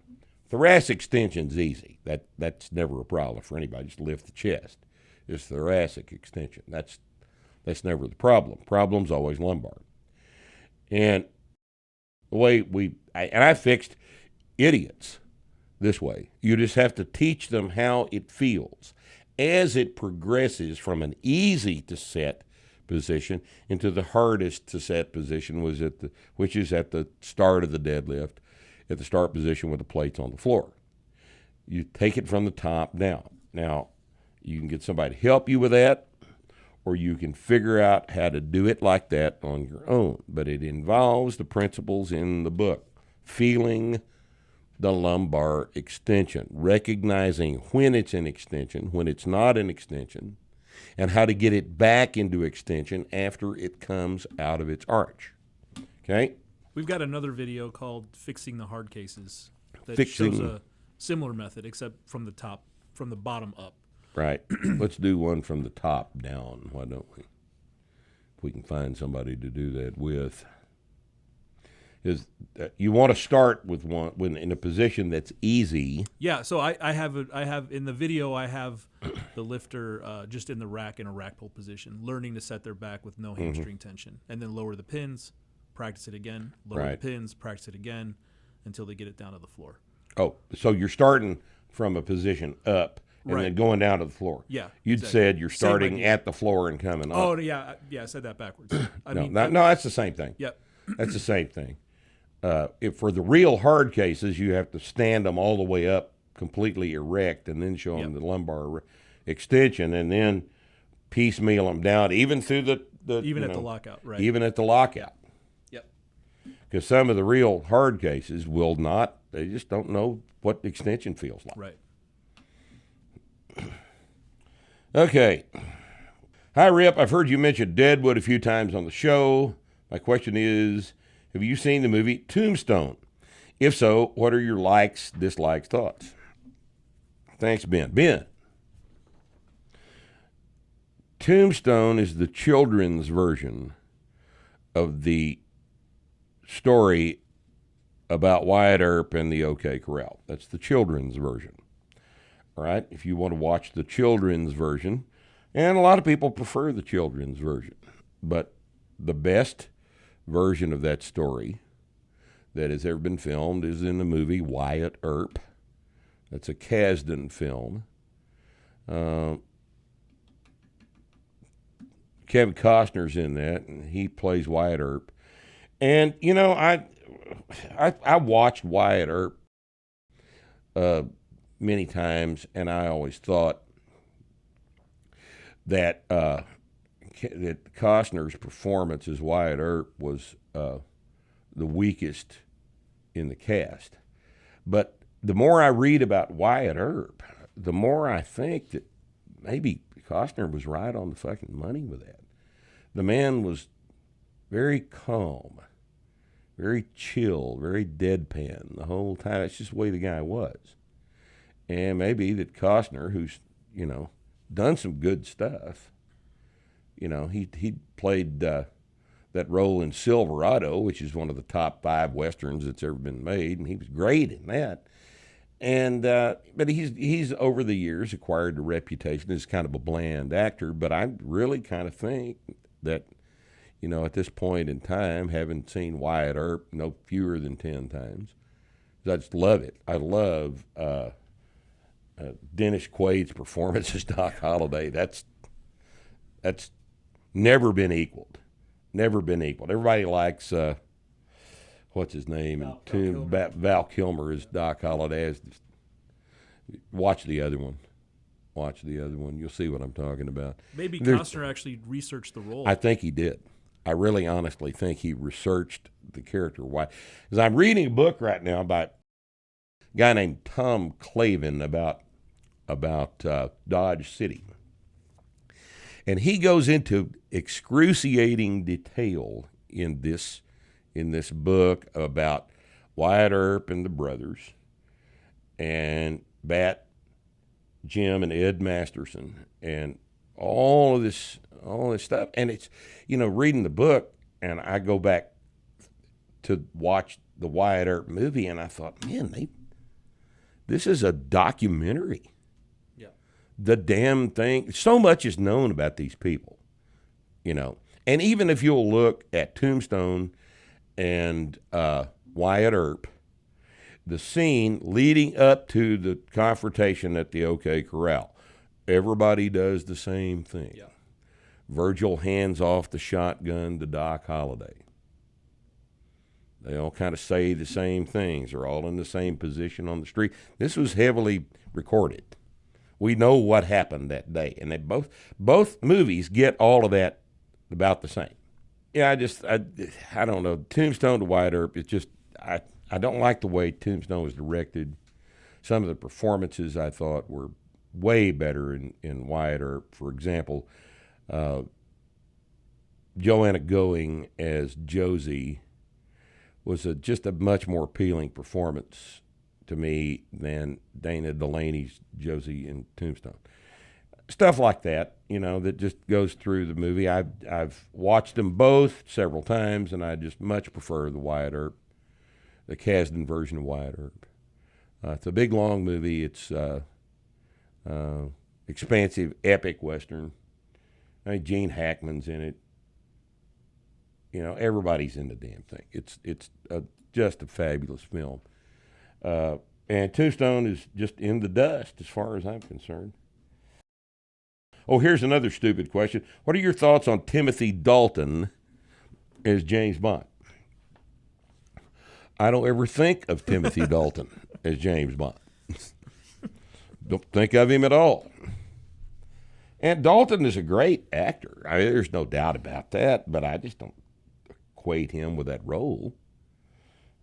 Thoracic extension's easy. That's never a problem for anybody. Just lift the chest. It's thoracic extension. That's never the problem. Problem's always lumbar. And the way I fixed idiots this way. You just have to teach them how it feels as it progresses from an easy to set position into the hardest to set position, which is at the start of the deadlift, at the start position with the plates on the floor. You take it from the top down. Now, you can get somebody to help you with that, or you can figure out how to do it like that on your own. But it involves the principles in the book. Feeling the lumbar extension, recognizing when it's in extension, when it's not in extension, and how to get it back into extension after it comes out of its arch. Okay? We've got another video called Fixing the Hard Cases that Fixing- shows a similar method, except from the bottom up. Right. Let's do one from the top down. Why don't we? If we can find somebody to do that with. Is you want to start with one when in a position that's easy. Yeah, so I have in the video I have the lifter just in the rack in a rack pull position, learning to set their back with no hamstring tension, and then lower the pins, practice it again, lower the pins, practice it again, until they get it down to the floor. Oh, so you're starting from a position up and then going down to the floor. Yeah, you'd said you're starting at the floor and coming up. Oh yeah, I said that backwards. No, that's the same thing. Yep, that's the same thing. If for the real hard cases, you have to stand them all the way up completely erect and then show them the lumbar extension and then piecemeal them down even through the even at the lockout, right? Even at the lockout. Yep. Because some of the real hard cases will not. They just don't know what extension feels like. Right. Okay. Hi, Rip. I've heard you mention Deadwood a few times on the show. My question is, have you seen the movie Tombstone? If so, what are your likes, dislikes, thoughts? Thanks, Ben. Ben. Tombstone is the children's version of the story about Wyatt Earp and the OK Corral. That's the children's version. All right? If you want to watch the children's version, and a lot of people prefer the children's version, but the best version of that story that has ever been filmed is in the movie Wyatt Earp. That's a Kasdan film. Kevin Costner's in that, and he plays Wyatt Earp. And you know, I watched Wyatt Earp many times, and I always thought that that Costner's performance as Wyatt Earp was the weakest in the cast. But the more I read about Wyatt Earp, the more I think that maybe Costner was right on the fucking money with that. The man was very calm, very chill, very deadpan the whole time. It's just the way the guy was. And maybe that Costner, who's, you know, done some good stuff, you know, he played that role in Silverado, which is one of the top 5 westerns that's ever been made, and he was great in that. And but he's over the years acquired a reputation as kind of a bland actor. But I really kind of think that, you know, at this point in time, having seen Wyatt Earp no fewer than 10 times, I just love it. I love Dennis Quaid's performance as Doc Holliday. That's never been equaled. Never been equaled. Everybody likes what's his name? Val Kilmer as Doc Holliday. Watch the other one. Watch the other one. You'll see what I'm talking about. Maybe Costner actually researched the role. I think he did. I really honestly think he researched the character. Why? Because I'm reading a book right now by a guy named Tom Clavin about Dodge City. And he goes into excruciating detail in this book about Wyatt Earp and the brothers and Bat, Jim, and Ed Masterson and all of this stuff. And it's, you know, reading the book, and I go back to watch the Wyatt Earp movie, and I thought, man, this is a documentary. The damn thing. So much is known about these people, you know. And even if you'll look at Tombstone and Wyatt Earp, the scene leading up to the confrontation at the OK Corral, everybody does the same thing. Yeah. Virgil hands off the shotgun to Doc Holliday. They all kind of say the same things. They're all in the same position on the street. This was heavily recorded. We know what happened that day, and they both movies get all of that about the same. Yeah, I don't know. Tombstone to Wyatt Earp, it's just I don't like the way Tombstone was directed. Some of the performances I thought were way better in Wyatt Earp. For example, Joanna Going as Josie was just a much more appealing performance to me than Dana Delaney's Josie in Tombstone. stuff like that, that just goes through the movie. I've watched them both several times, and I just much prefer the Wyatt Earp, the Kasdan version of Wyatt Earp. It's a big, long movie. It's expansive, epic Western. I think Gene Hackman's in it. Everybody's in the damn thing. It's just a fabulous film. And Tombstone is just in the dust as far as I'm concerned. Oh, here's another stupid question. What are your thoughts on Timothy Dalton as James Bond? I don't ever think of Timothy Dalton as James Bond. Don't think of him at all. And Dalton is a great actor. I mean, there's no doubt about that, but I just don't equate him with that role.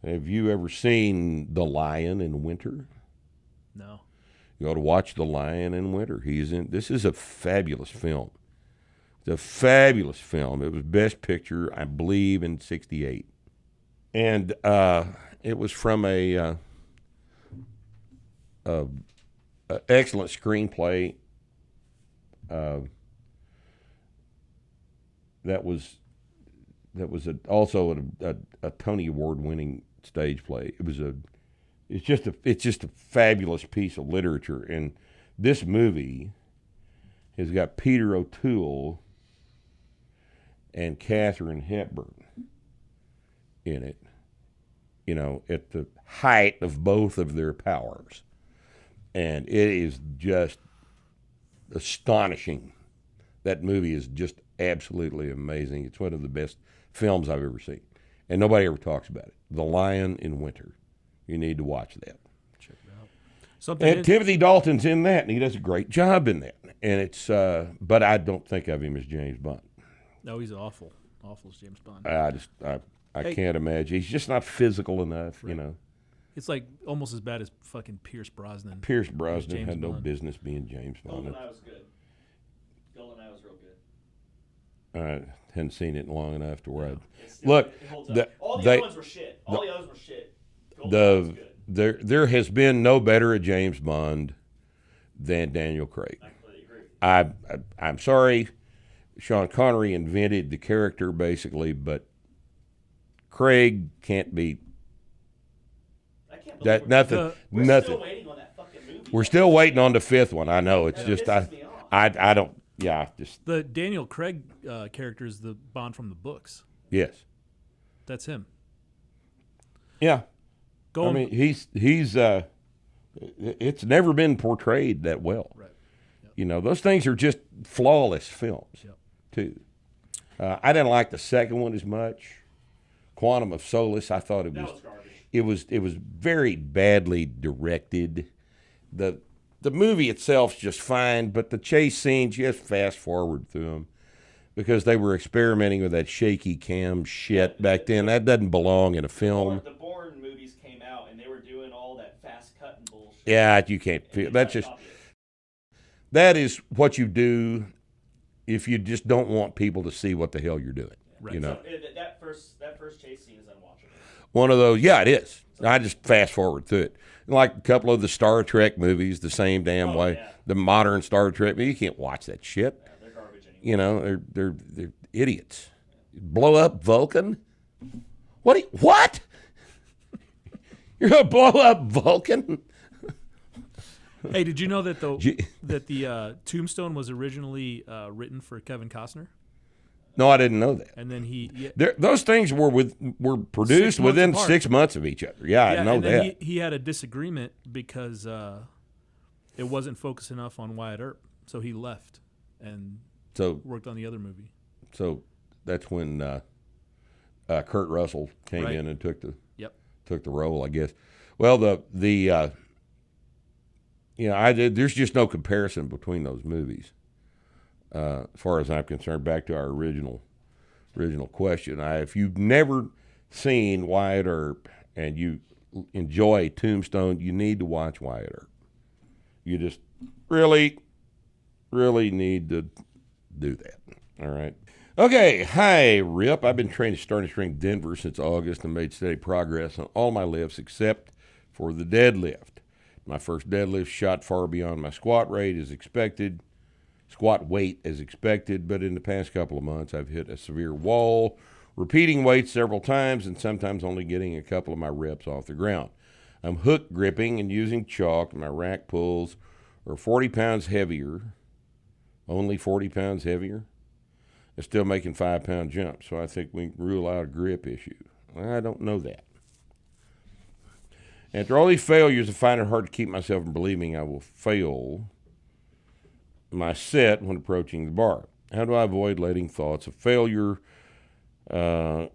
Have you ever seen The Lion in Winter? No. You ought to watch The Lion in Winter. This is a fabulous film. It's a fabulous film. It was Best Picture, I believe, in '68. And it was from a excellent screenplay that was also a Tony Award winning stage play. It's just a fabulous piece of literature, and this movie has got Peter O'Toole and Katharine Hepburn in it. At the height of both of their powers, and it is just astonishing. That movie is just absolutely amazing. It's one of the best films I've ever seen, and nobody ever talks about it. The Lion in Winter. You need to watch that. Check it out. Timothy Dalton's in that, and he does a great job in that. And it's, but I don't think of him as James Bond. No, he's awful as James Bond. I can't imagine. He's just not physical enough, Right. It's like almost as bad as fucking Pierce Brosnan. Pierce Brosnan James had no Bond. business being James Bond. GoldenEye was good. GoldenEye was real good. I hadn't seen it long enough to where It holds up. All the other ones were shit. GoldenEye was good. There has been no better a James Bond than Daniel Craig. I completely agree. I'm sorry, Sean Connery invented the character basically, but Craig can't be I can't believe that. Nothing. we're Nothing. still waiting on that fucking movie. We're still waiting on the fifth one. I know. It's That just pisses me off. I don't. Yeah. Just The Daniel Craig character is the Bond from the books. yes. That's him. Yeah. Go I mean, he's it's never been portrayed that well. Right. Those things are just flawless films, Yep. too. I didn't like the second one as much. Quantum of Solace, I thought That was garbage. it was very badly directed. The movie itself's just fine, but the chase scenes, you just fast forward through them because they were experimenting with that shaky cam shit back then. That doesn't belong in a film. The Bourne movies came out and they were doing all that fast cutting bullshit. Yeah, you can't feel that's just that is what you do if you just don't want people to see what the hell you're doing. Right. So, that first chase scene is unwatchable. One of those, yeah, it is. I just fast forward through it. Like a couple of the Star Trek movies, the same damn way. Yeah. The modern Star Trek, you can't watch that shit. Yeah, they're garbage anyway. They're idiots. Blow up Vulcan? What? You're gonna blow up Vulcan? Hey, did you know that the Tombstone was originally written for Kevin Costner, No, I didn't know that. and then he Those things were produced 6 months within apart. 6 months of each other. Yeah, I know and then that. he had a disagreement because it wasn't focused enough on Wyatt Earp, so he left and So worked on the other movie. So that's when Kurt Russell came Right. in and took the Yep. role, I guess. Well, there's just no comparison between those movies, as far as I'm concerned. Back to our original question. If you've never seen Wyatt Earp and you enjoy Tombstone, you need to watch Wyatt Earp. You just really, really need to do that. All right. Okay. Hi, Rip. I've been training to start and string Denver since August and made steady progress on all my lifts except for the deadlift. My first deadlift shot far beyond my squat rate as expected. squat weight as expected, but in the past couple of months I've hit a severe wall, repeating weights several times and sometimes only getting a couple of my reps off the ground. I'm hook gripping and using chalk. My rack pulls are 40 pounds heavier, only 40 pounds heavier. They're still making 5-pound jumps, so I think we can rule out a grip issue. I don't know that. After all these failures, I find it hard to keep myself from believing I will fail my set when approaching the bar. How do I avoid letting thoughts of failure from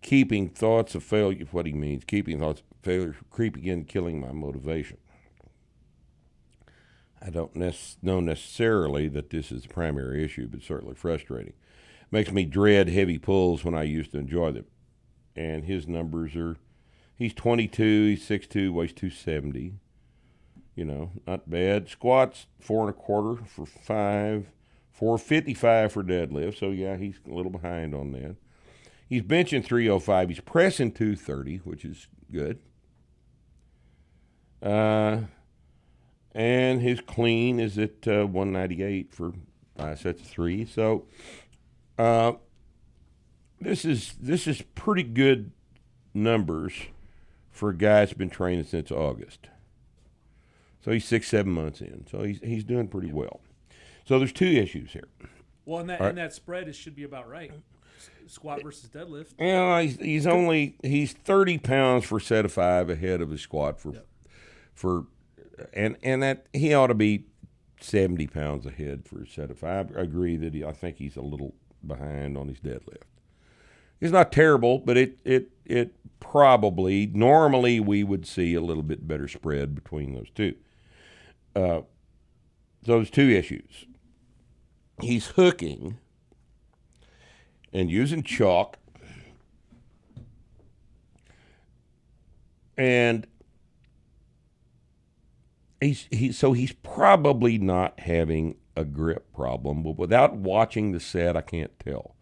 keeping thoughts of failure, what he means, keeping thoughts of failure from creeping in, killing my motivation? I don't know necessarily that this is the primary issue, but certainly frustrating. Makes me dread heavy pulls when I used to enjoy them. And his numbers are, he's 22, he's 6'2", weighs 270. You know, not bad. Squats, 4 1/4 for 5, 455 for deadlift. So, yeah, he's a little behind on that. He's benching 305. He's pressing 230, which is good. And his clean is at 198 for 5 sets of 3. So, this is pretty good numbers for a guy that's been training since August. So he's 6-7 months in. So he's doing pretty well. So there's 2 issues here. Well, and that spread should be about right. Squat versus deadlift. Yeah, he's 30 pounds for a set of 5 ahead of his squat and that he ought to be 70 pounds ahead for a set of 5. I agree that I think he's a little behind on his deadlift. It's not terrible, but it probably, normally we would see a little bit better spread between those two. Those 2 issues. He's hooking and using chalk, and he's probably not having a grip problem, but without watching the set, I can't tell.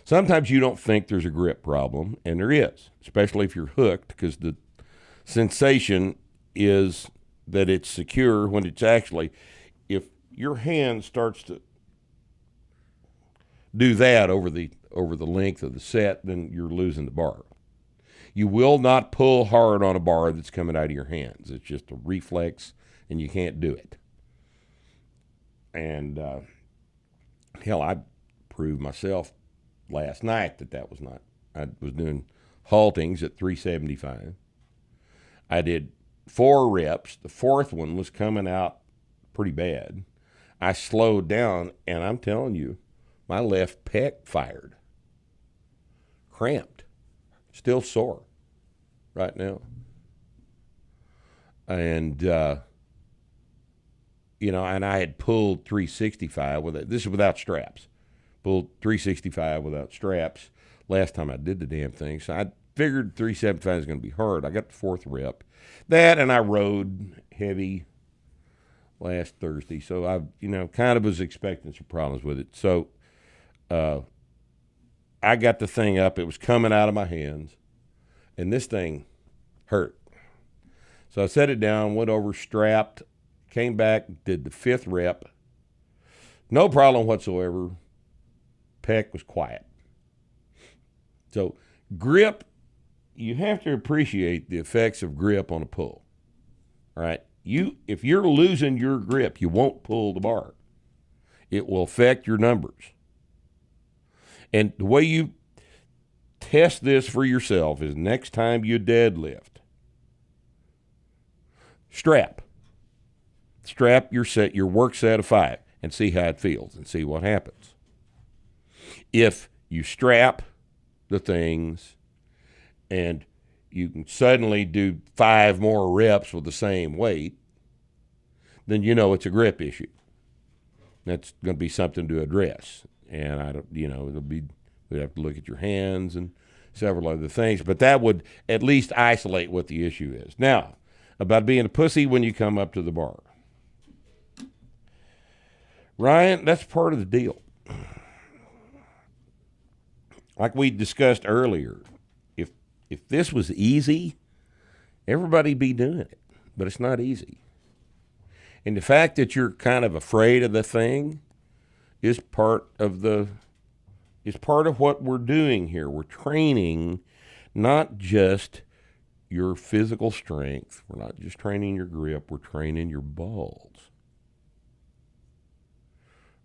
Sometimes you don't think there's a grip problem, and there is, especially if you're hooked, because the sensation is that it's secure when it's actually, if your hand starts to do that over the length of the set, then you're losing the bar. You will not pull hard on a bar that's coming out of your hands. It's just a reflex, and you can't do it. And hell, I proved myself last night that was not. I was doing haltings at 375. I did 4 reps. The 4th one was coming out pretty bad. I slowed down, and I'm telling you, my left pec fired. Cramped. Still sore right now. And, and I had pulled 365 with it. This is without straps. Pulled 365 without straps last time I did the damn thing. So I figured 375 is going to be hard. I got the 4th rep. That, and I rode heavy last Thursday. So I, kind of was expecting some problems with it. So I got the thing up. It was coming out of my hands. And this thing hurt. So I set it down, went over, strapped, came back, did the 5th rep. No problem whatsoever. Pec was quiet. So grip, you have to appreciate the effects of grip on a pull. All right? If you're losing your grip, you won't pull the bar. It will affect your numbers. And the way you test this for yourself is next time you deadlift, strap your work set of 5 and see how it feels and see what happens. If you strap the things and you can suddenly do 5 more reps with the same weight, then it's a grip issue. That's going to be something to address. And I don't, we'd have to look at your hands and several other things, but that would at least isolate what the issue is. Now, about being a pussy when you come up to the bar. Ryan, that's part of the deal. Like we discussed earlier, if this was easy, everybody'd be doing it, but it's not easy. And the fact that you're kind of afraid of the thing is part of what we're doing here. We're training not just your physical strength. We're not just training your grip. We're training your balls.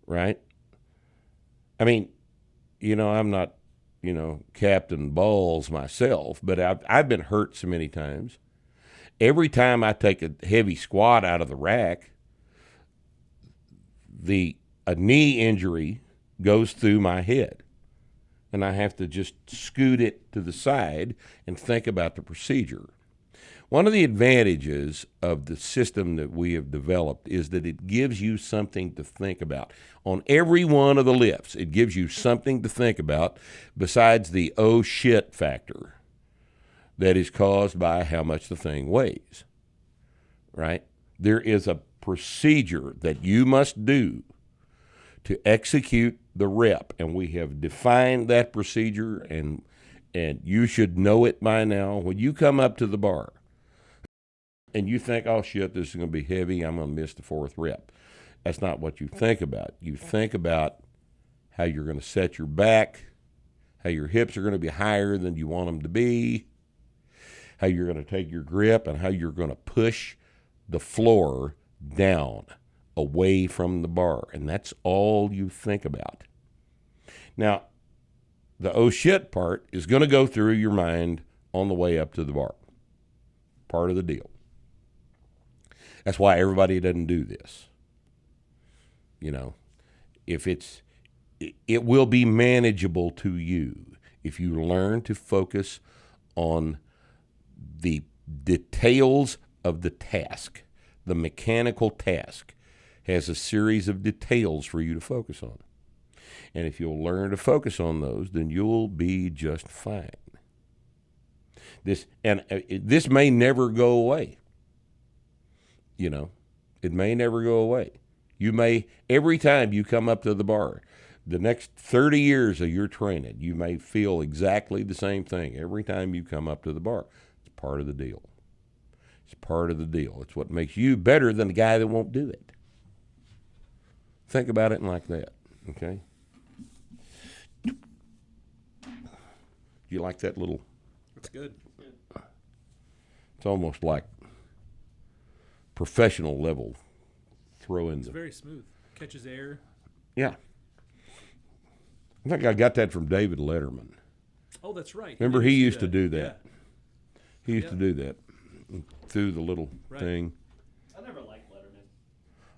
Right? I mean, I'm not, Captain Balls myself, but I've been hurt so many times. Every time I take a heavy squat out of the rack, a knee injury goes through my head. And I have to just scoot it to the side and think about the procedure. One of the advantages of the system that we have developed is that it gives you something to think about. On every one of the lifts, it gives you something to think about besides the oh shit factor that is caused by how much the thing weighs, right? There is a procedure that you must do to execute the rep, and we have defined that procedure, and you should know it by now. When you come up to the bar and you think, oh shit, this is going to be heavy, I'm going to miss the fourth rep. That's not what you think about. You think about how you're going to set your back, how your hips are going to be higher than you want them to be, how you're going to take your grip, and how you're going to push the floor down away from the bar. And that's all you think about. Now, the oh shit part is going to go through your mind on the way up to the bar. Part of the deal. That's why everybody doesn't do this. It will be manageable to you if you learn to focus on the details of the task. The mechanical task has a series of details for you to focus on. And if you'll learn to focus on those, then you'll be just fine. This may never go away. It may never go away. You may, every time you come up to the bar, the next 30 years of your training, you may feel exactly the same thing every time you come up to the bar. It's part of the deal. It's part of the deal. It's what makes you better than the guy that won't do it. Think about it like that, okay? Do you like that little? That's good. It's almost like professional level throwing. It's very smooth. Catches air. Yeah. I think I got that from David Letterman. Oh, that's right. Remember, he used to do that. Yeah. He used to do that through the little thing. I never liked Letterman.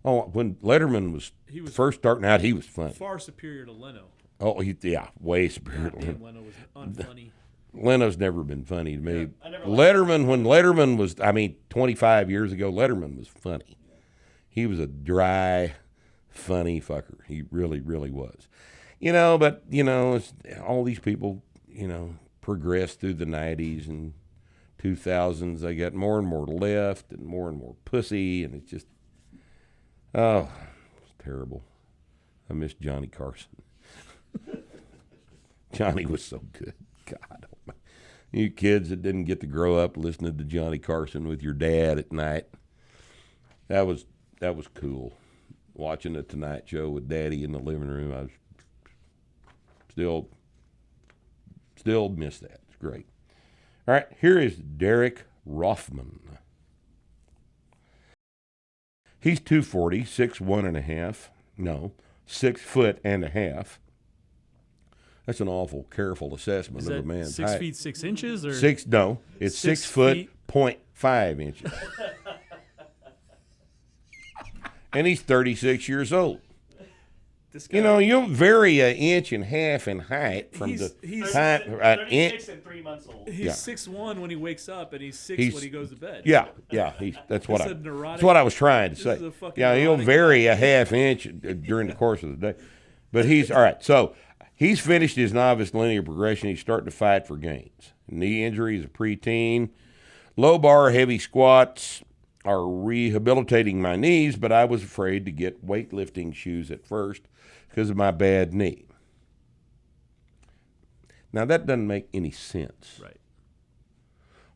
Oh, when Letterman was first starting out, he was funny. Far superior to Leno. Oh, way superior. Damn, Leno was unfunny. Leno's never been funny to me. Yeah, When Letterman was, 25 years ago, Letterman was funny. He was a dry, funny fucker. He really, really was. But all these people, progressed through the 90s and 2000s. They got more and more left and more pussy, and it's just, it's terrible. I miss Johnny Carson. Johnny was so good. God, you kids that didn't get to grow up listening to Johnny Carson with your dad at night, that was cool. Watching the Tonight Show with Daddy in the living room, I was still miss that. It's great. All right, here is Derek Rothman. He's 240, 6'1.5". No, 6 foot and a half. That's an awful careful assessment of a man's 6 height. feet 6 inches, or It's 6 foot 0.5 inches. And he's 36 years old. This guy, You don't vary an inch and a half in height from he's the height. 36 and 3 months old. He's Yeah. 6'1" when he wakes up, and he's 6 when he goes to bed. Yeah. That's what I was trying to This say. is a fucking Yeah, he'll neurotic vary a half inch during the course of the day. But he's all right. So he's finished his novice linear progression. He's starting to fight for gains. Knee injury is a preteen. Low bar, heavy squats are rehabilitating my knees, but I was afraid to get weightlifting shoes at first because of my bad knee. Now, that doesn't make any sense. Right.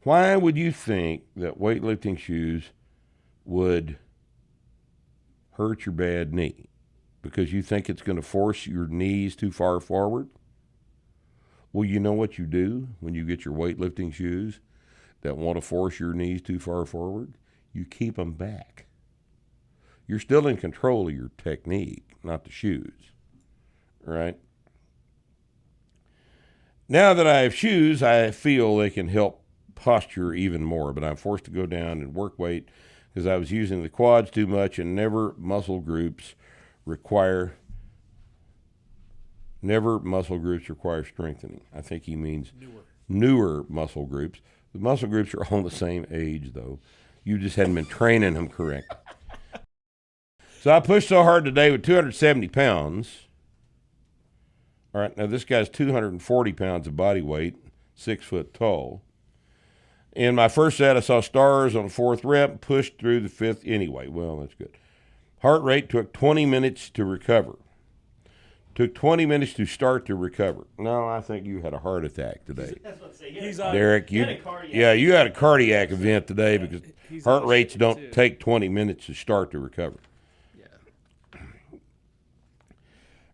Why would you think that weightlifting shoes would hurt your bad knee? Because you think it's going to force your knees too far forward? Well, you know what you do when you get your weightlifting shoes that want to force your knees too far forward? You keep them back. You're still in control of your technique, not the shoes, right? Now that I have shoes, I feel they can help posture even more, but I'm forced to go down and work weight because I was using the quads too much, and never muscle groups require strengthening. I think he means newer muscle groups. The muscle groups are all the same age, though. You just hadn't been training them correct. So I pushed so hard today with 270 pounds. All right, now this guy's 240 pounds of body weight, 6 foot tall. In my first set, I saw stars on the 4th rep, pushed through the 5th anyway. Well, that's good. Heart rate took 20 minutes to recover. Took 20 minutes to start to recover. No, I think you had a heart attack today. Derek, you had a cardiac event today because heart rates don't take 20 minutes to start to recover. Yeah.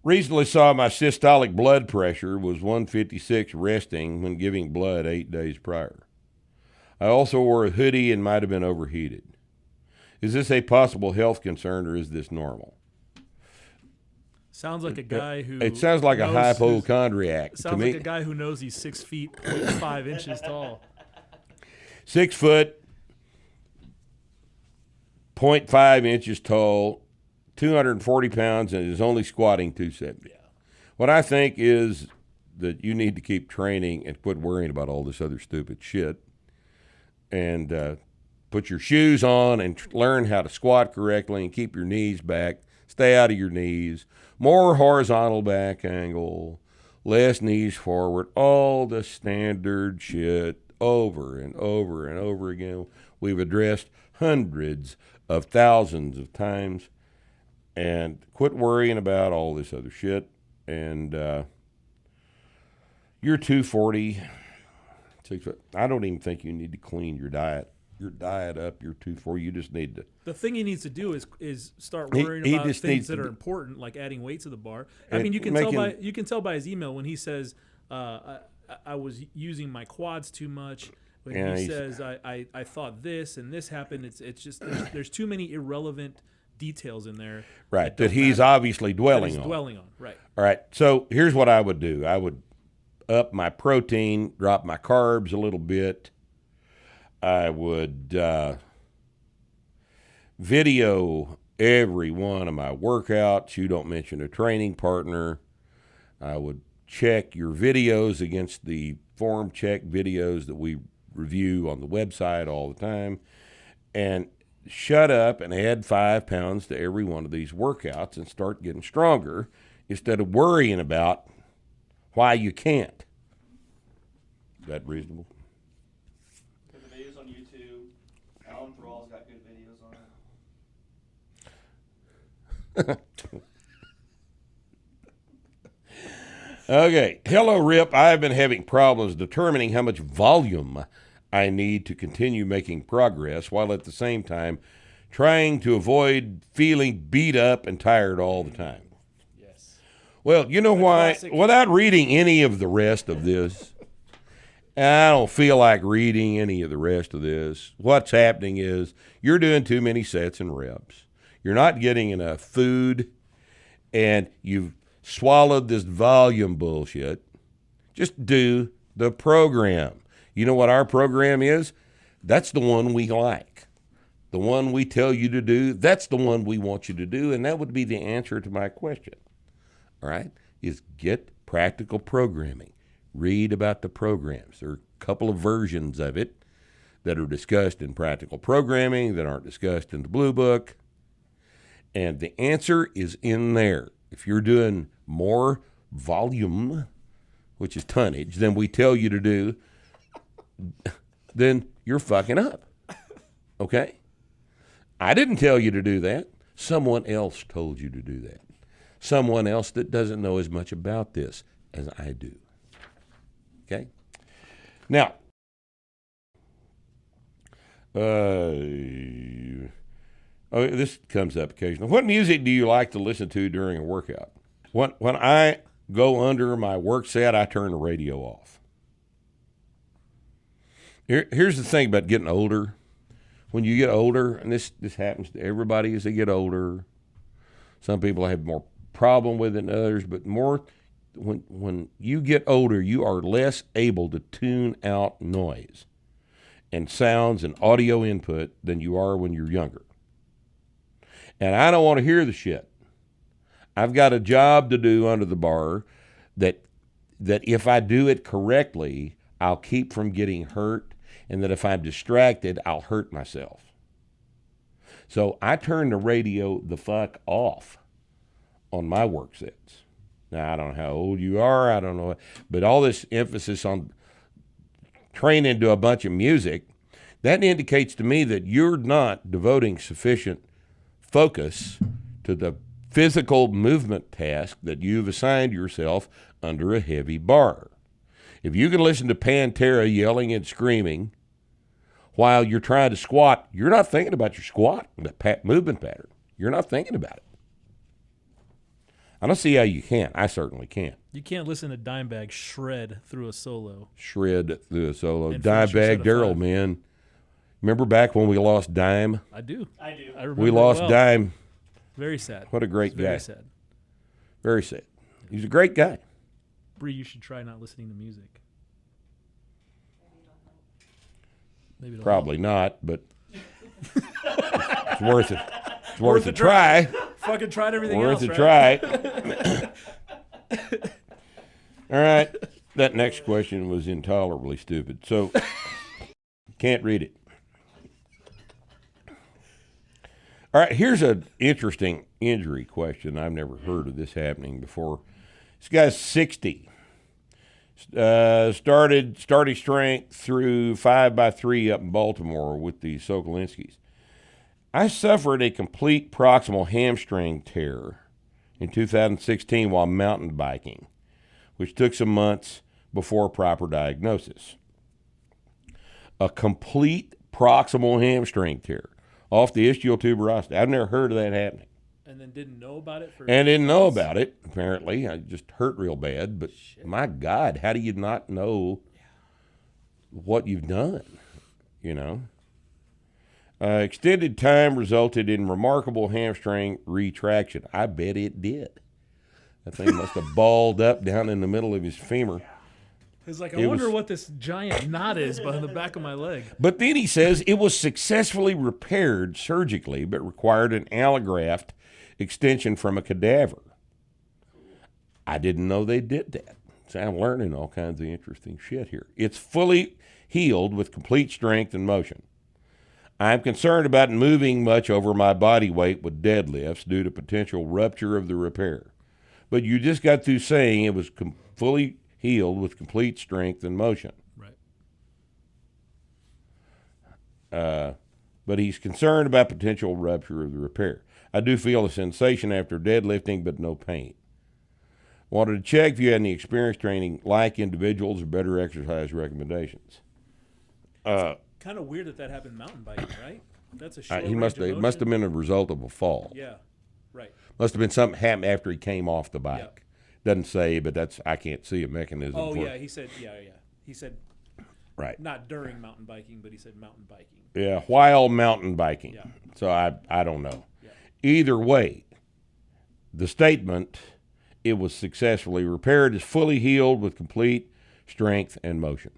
Recently saw my systolic blood pressure was 156 resting when giving blood 8 days prior. I also wore a hoodie and might have been overheated. Is this a possible health concern or is this normal? Sounds like a guy who... It sounds like a hypochondriac to me. Sounds like a guy who knows he's 6 feet, 5 inches tall. 6 foot, 0.5 inches tall, 240 pounds, and is only squatting 270. Yeah. What I think is that you need to keep training and quit worrying about all this other stupid shit and put your shoes on and learn how to squat correctly and keep your knees back. Stay out of your knees. More horizontal back angle, less knees forward, all the standard shit over and over and over again. We've addressed hundreds of thousands of times, and quit worrying about all this other shit. And you're 240. I don't even think you need to clean your diet up. You're 240. You just need to. The thing he needs to do is start worrying about things that are important, like adding weight to the bar. I mean, you can tell by his email when he says, I was using my quads too much. When he says, I thought this and this happened. It's just there's too many irrelevant details in there. Right, that he's obviously dwelling on. Right. All right. So here's what I would do. I would up my protein, drop my carbs a little bit. I would video every one of my workouts. You don't mention a training partner. I would check your videos against the form check videos that we review on the website all the time. And shut up and add 5 pounds to every one of these workouts and start getting stronger instead of worrying about why you can't. Is that reasonable? Okay. Hello, Rip. I have been having problems determining how much volume I need to continue making progress while at the same time trying to avoid feeling beat up and tired all the time. Yes. Well, you know why? Without reading any of the rest of this, I don't feel like reading any of the rest of this. What's happening is you're doing too many sets and reps. You're not getting enough food, and you've swallowed this volume bullshit. Just do the program. You know what our program is? That's the one we like. The one we tell you to do, that's the one we want you to do, and that would be the answer to my question. All right? Is get practical programming. Read about the programs. There are a couple of versions of it that are discussed in practical programming that aren't discussed in the Blue Book. And the answer is in there. If you're doing more volume, which is tonnage, than we tell you to do, then you're fucking up. Okay? I didn't tell you to do that. Someone else told you to do that. Someone else that doesn't know as much about this as I do. Okay? Now, Oh, this comes up occasionally. What music do you like to listen to during a workout? When I go under my work set, I turn the radio off. Here's the thing about getting older. When you get older, and this happens to everybody as they get older, some people have more problem with it than others, but more when you get older, you are less able to tune out noise and sounds and audio input than you are when you're younger. And I don't want to hear the shit. I've got a job to do under the bar that if I do it correctly, I'll keep from getting hurt, and that if I'm distracted, I'll hurt myself. So I turn the radio the fuck off on my work sets. Now, I don't know how old you are, I don't know, but all this emphasis on training to a bunch of music, that indicates to me that you're not devoting sufficient focus to the physical movement task that you've assigned yourself under a heavy bar. If you can listen to Pantera yelling and screaming while you're trying to squat, you're not thinking about your squat, the movement pattern. You're not thinking about it. I don't see how you can't. I certainly can't. You can't listen to Dimebag shred through a solo. Shred through a solo. And finish your set Dimebag of Darrell, five. man. Remember back when we lost Dime? I do. I do. I remember We it lost well. Dime. Very sad. What a great It's very guy. sad. Very sad. He's a great guy. Bree, you should try not listening to music. Maybe it'll Probably not, but it's worth it. It's Worth worth a a try. help. Fucking tried everything Worth else, a right? try. All right. That next question was intolerably stupid. So, can't read it. All right. Here's an interesting injury question. I've never heard of this happening before. This guy's 60. Started starting strength through 5x3 up in Baltimore with the Sokolinskis. I suffered a complete proximal hamstring tear in 2016 while mountain biking, which took some months before proper diagnosis. A complete proximal hamstring tear off the ischial tuberosity. I've never heard of that happening. And then didn't know about it for And didn't know about it, apparently. I just hurt real bad. But my God, how do you not know what you've done? You know? Extended time resulted in remarkable hamstring retraction. I bet it did. That thing must have balled up down in the middle of his femur. It's like, I It wonder was- what this giant knot is behind the back of my leg. But then he says it was successfully repaired surgically, but required an allograft extension from a cadaver. I didn't know they did that. So I'm learning all kinds of interesting shit here. It's fully healed with complete strength and motion. I'm concerned about moving much over my body weight with deadlifts due to potential rupture of the repair. But you just got through saying it was fully healed with complete strength and motion. Right. But he's concerned about potential rupture of the repair. I do feel a sensation after deadlifting, but no pain. Wanted to check if you had any experience training like individuals or better exercise recommendations. Kind of weird that happened mountain biking, right? That's a short He must range of it must have motion. been a result of a fall. Yeah, right. Must have been something happened after he came off the bike. Yep. Doesn't say, but I can't see a mechanism Oh, for yeah, it. he said, He said Right. not during mountain biking, but he said mountain biking. Yeah, while mountain biking. Yeah. So I don't know. Yeah. Either way, the statement, it was successfully repaired, is fully healed with complete strength and motion.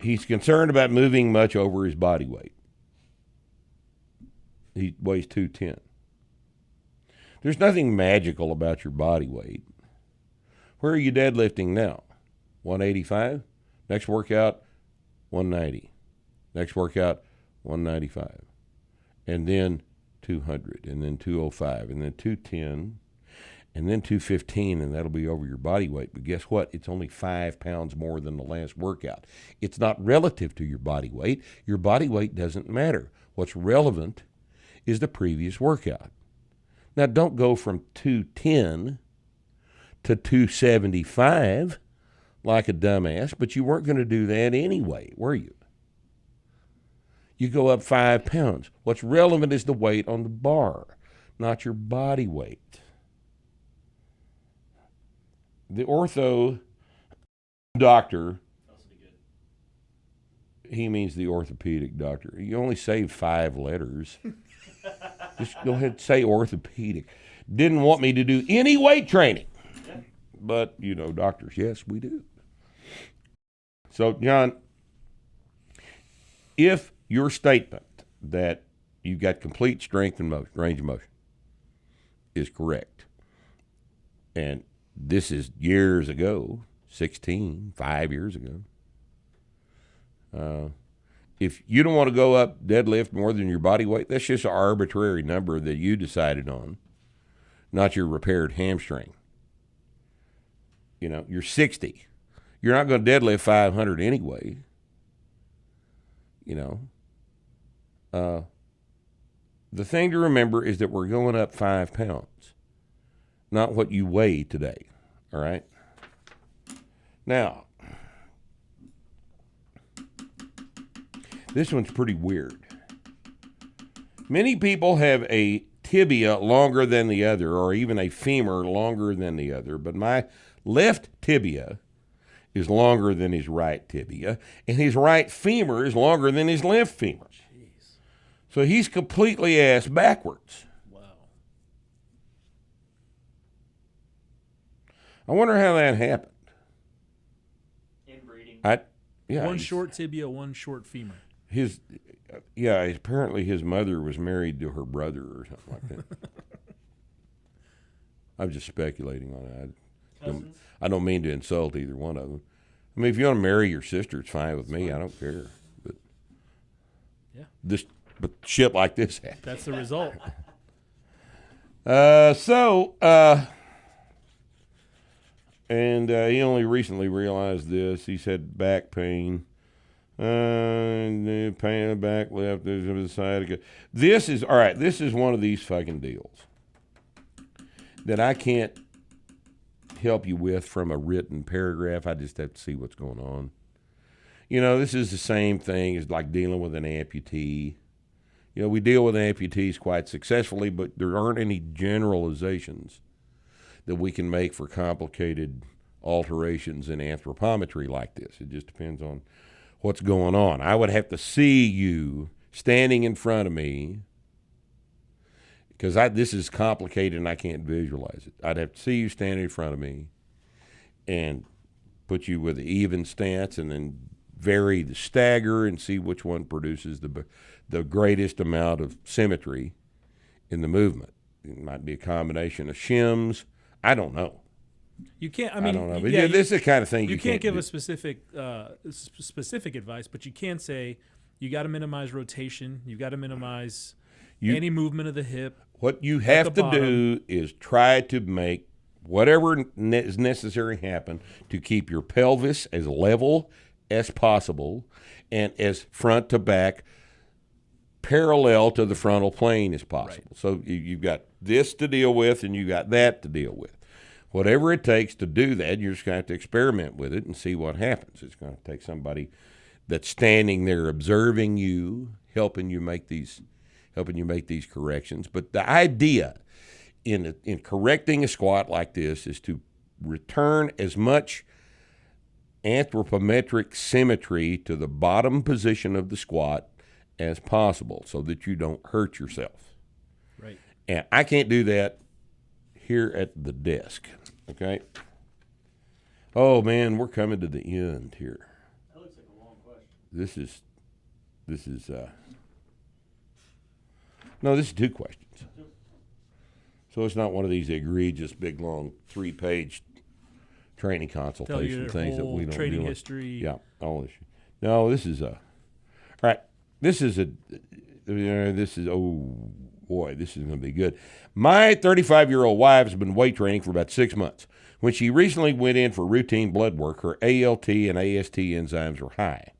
He's concerned about moving much over his body weight. He weighs 210. There's nothing magical about your body weight. Where are you deadlifting now? 185? Next workout, 190. Next workout, 195. And then 200, and then 205, and then 210, and then 215, and that'll be over your body weight. But guess what? It's only 5 pounds more than the last workout. It's not relative to your body weight. Your body weight doesn't matter. What's relevant is the previous workout. Now, don't go from 210 to 275 like a dumbass, but you weren't going to do that anyway, were you? you go up 5 pounds. What's relevant is the weight on the bar, not your body weight. The ortho doctor, he means the orthopedic doctor. You only saved 5 letters. Just go ahead and say orthopedic. Didn't want me to do any weight training. But, you know, doctors, yes, we do. So, John, if your statement that you've got complete strength and motion, range of motion is correct, and this is years ago, 5 years ago, if you don't want to go up deadlift more than your body weight, that's just an arbitrary number that you decided on, not your repaired hamstring. You know, you're 60. You're not going to deadlift 500 anyway. You know. The thing to remember is that we're going up 5 pounds, not what you weigh today. All right? Now, this one's pretty weird. Many people have a tibia longer than the other, or even a femur longer than the other, but my left tibia is longer than his right tibia, and his right femur is longer than his left femur. Jeez. So he's completely ass backwards. Wow. I wonder how that happened. Inbreeding. One short tibia, one short femur. Apparently his mother was married to her brother or something like that. I'm just speculating on it. I don't mean to insult either one of them. I mean, if you want to marry your sister, it's fine with me. I don't care. But but shit like this happens. That's the result. And he only recently realized this. He's had back pain. And the pain in the back left, there's the side. This is one of these fucking deals that I can't help you with from a written paragraph. I just have to see what's going on. You know, this is the same thing as like dealing with an amputee. You know, we deal with amputees quite successfully, but there aren't any generalizations that we can make for complicated alterations in anthropometry like this. It just depends on what's going on. I would have to see you standing in front of me, because this is complicated and I can't visualize it. I'd have to see you standing in front of me and put you with an even stance and then vary the stagger and see which one produces the greatest amount of symmetry in the movement. It might be a combination of shims. I don't know. You can't. I don't know. But this is the kind of thing you can't give a specific advice, but you can say you got to minimize rotation. You got to minimize any movement of the hip. What you have to do is try to make whatever is necessary happen to keep your pelvis as level as possible and as front to back parallel to the frontal plane as possible. Right. So you've got this to deal with and you got that to deal with. Whatever it takes to do that, you're just going to have to experiment with it and see what happens. It's going to take somebody that's standing there observing you, helping you make these corrections. But the idea in correcting a squat like this is to return as much anthropometric symmetry to the bottom position of the squat as possible so that you don't hurt yourself. Right. And I can't do that here at the desk, okay? Oh, man, we're coming to the end here. That looks like a long question. This is 2 questions. So it's not one of these egregious, big, long, 3-page training consultation things that we don't do. Training history. Yeah, all this. No, this is all right. This is oh boy, this is going to be good. My 35-year-old wife has been weight training for about 6 months. When she recently went in for routine blood work, her ALT and AST enzymes were high,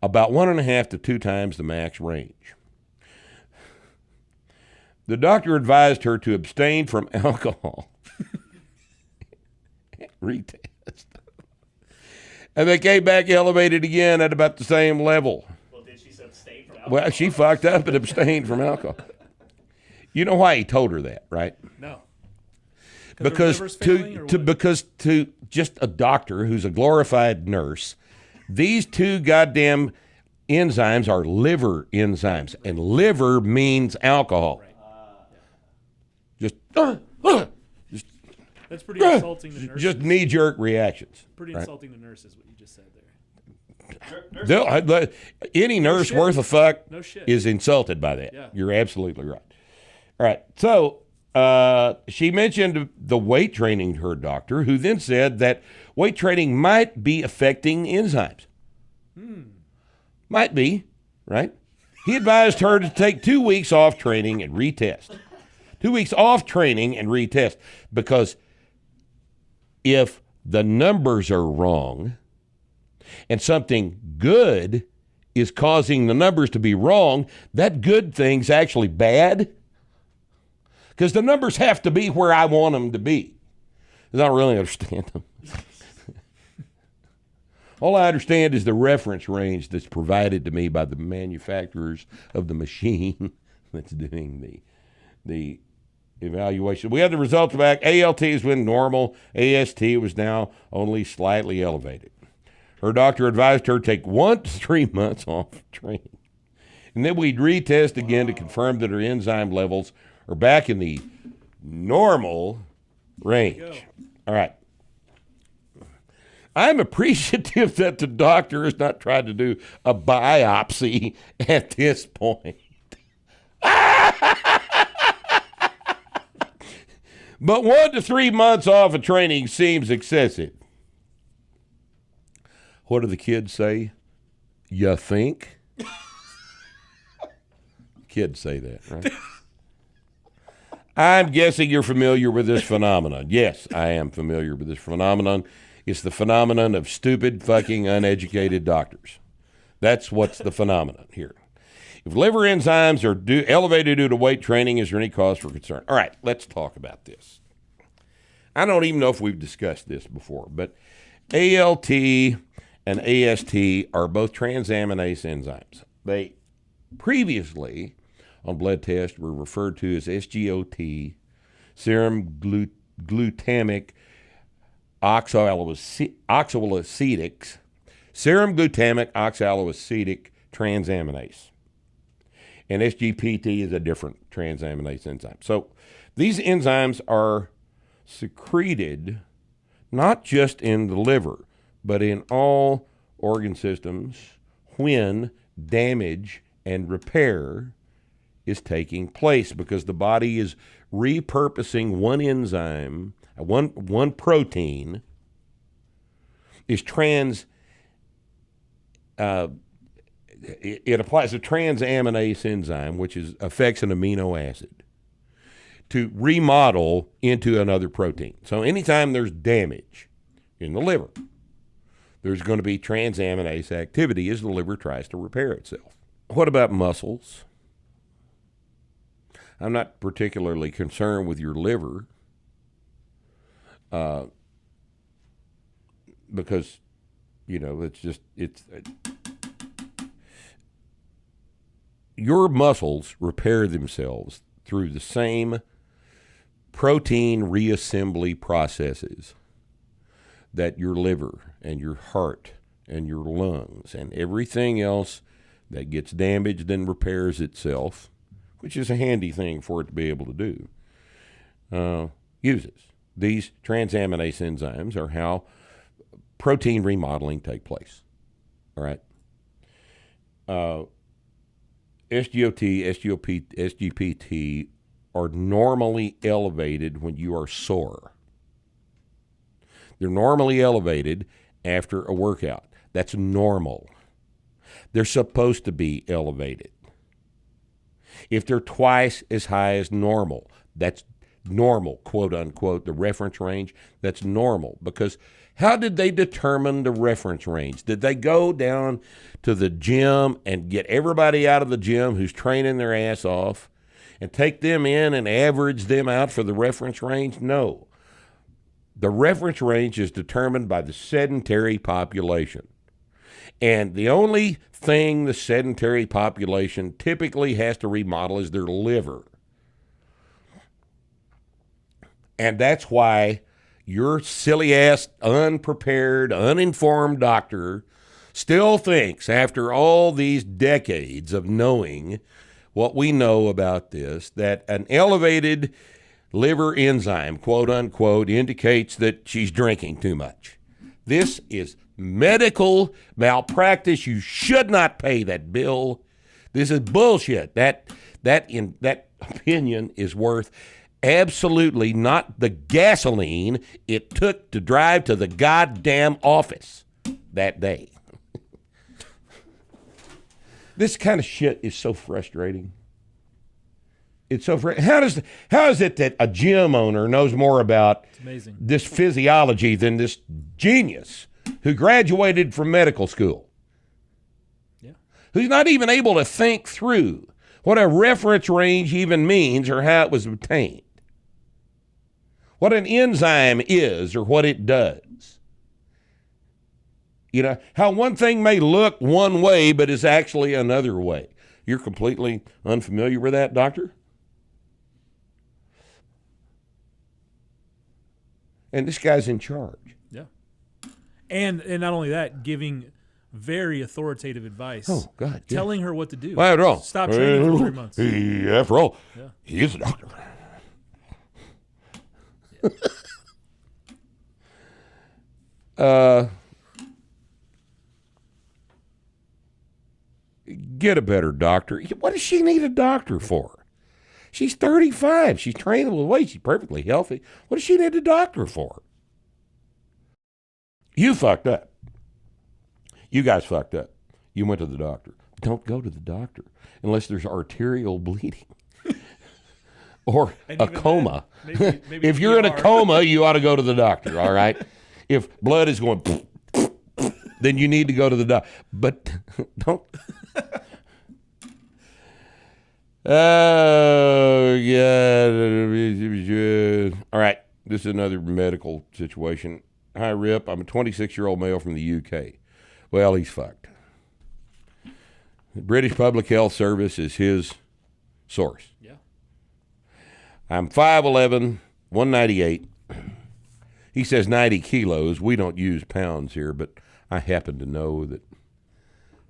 about 1.5 to 2 times the max range. The doctor advised her to abstain from alcohol. Retest. And they came back elevated again at about the same level. Well, did she abstain from Well, she fucked up and abstained from alcohol. You know why he told her that, right? No. Because her liver's failing, or what? because to just a doctor who's a glorified nurse, these two goddamn enzymes are liver enzymes, and liver means alcohol. Just That's pretty insulting to nurses. just knee-jerk reactions. Pretty right? insulting to nurses, what you just said there. Any nurse shit. worth a fuck No shit. is insulted by that. Yeah. You're absolutely right. All right. So she mentioned the weight training to her doctor, who then said that weight training might be affecting enzymes. Might be, right? He advised her to take 2 weeks off training and retest. 2 weeks off training and retest, because if the numbers are wrong and something good is causing the numbers to be wrong, that good thing's actually bad, because the numbers have to be where I want them to be. I don't really understand them. All I understand is the reference range that's provided to me by the manufacturers of the machine that's doing the evaluation. We have the results back. ALT has been normal. AST was now only slightly elevated. Her doctor advised her to take 1 to 3 months off training. And then we'd retest again to confirm that her enzyme levels are back in the normal range. All right. I'm appreciative that the doctor has not tried to do a biopsy at this point. But 1 to 3 months off of training seems excessive. What do the kids say? You think? Kids say that, right? I'm guessing you're familiar with this phenomenon. Yes, I am familiar with this phenomenon. It's the phenomenon of stupid, fucking, uneducated doctors. That's what's the phenomenon here. If liver enzymes are elevated due to weight training, is there any cause for concern? All right, let's talk about this. I don't even know if we've discussed this before, but ALT and AST are both transaminase enzymes. They previously, on blood tests, were referred to as SGOT, serum glutamic oxaloacetic, serum glutamic oxaloacetic transaminase. And SGPT is a different transaminase enzyme. So these enzymes are secreted not just in the liver, but in all organ systems when damage and repair is taking place, because the body is repurposing one enzyme, one protein is it applies a transaminase enzyme, which affects an amino acid, to remodel into another protein. So anytime there's damage in the liver, there's going to be transaminase activity as the liver tries to repair itself. What about muscles? I'm not particularly concerned with your liver because, your muscles repair themselves through the same protein reassembly processes that your liver and your heart and your lungs and everything else that gets damaged and repairs itself, which is a handy thing for it to be able to do, uses. These transaminase enzymes are how protein remodeling take place. All right. SGOT, SGPT are normally elevated when you are sore. They're normally elevated after a workout. That's normal. They're supposed to be elevated. If they're twice as high as normal, that's normal, quote unquote, the reference range, that's normal. Because how did they determine the reference range? Did they go down to the gym and get everybody out of the gym who's training their ass off and take them in and average them out for the reference range? No. The reference range is determined by the sedentary population. And the only thing the sedentary population typically has to remodel is their liver. And that's why your silly-ass, unprepared, uninformed doctor still thinks, after all these decades of knowing what we know about this, that an elevated liver enzyme, quote unquote, indicates that she's drinking too much. This is medical malpractice. You should not pay that bill. This is bullshit. That opinion is worth absolutely not the gasoline it took to drive to the goddamn office that day. This kind of shit is so frustrating. It's so frustrating. How is it that a gym owner knows more about this physiology than this genius who graduated from medical school? Yeah. Who's not even able to think through what a reference range even means or how it was obtained. What an enzyme is or what it does. You know, how one thing may look one way but is actually another way. You're completely unfamiliar with that, doctor? And this guy's in charge. Yeah. And not only that, giving very authoritative advice. Oh, God. Yeah. Telling her what to do. Well, after all, Stop training for 3 months. After all, Yeah. he is a doctor. Get a better doctor. What does she need a doctor for? She's 35. She's training with weight. She's perfectly healthy. What does she need a doctor for? You fucked up. You guys fucked up. You went to the doctor. Don't go to the doctor unless there's arterial bleeding or a coma. Maybe If you're in a coma, you ought to go to the doctor, all right? If blood is going, then you need to go to the doctor. But don't. Oh, yeah. All right. This is another medical situation. Hi, Rip. I'm a 26-year-old male from the UK. Well, he's fucked. The British Public Health Service is his source. Yeah. I'm 5'11", 198. He says 90 kilos. We don't use pounds here, but I happen to know that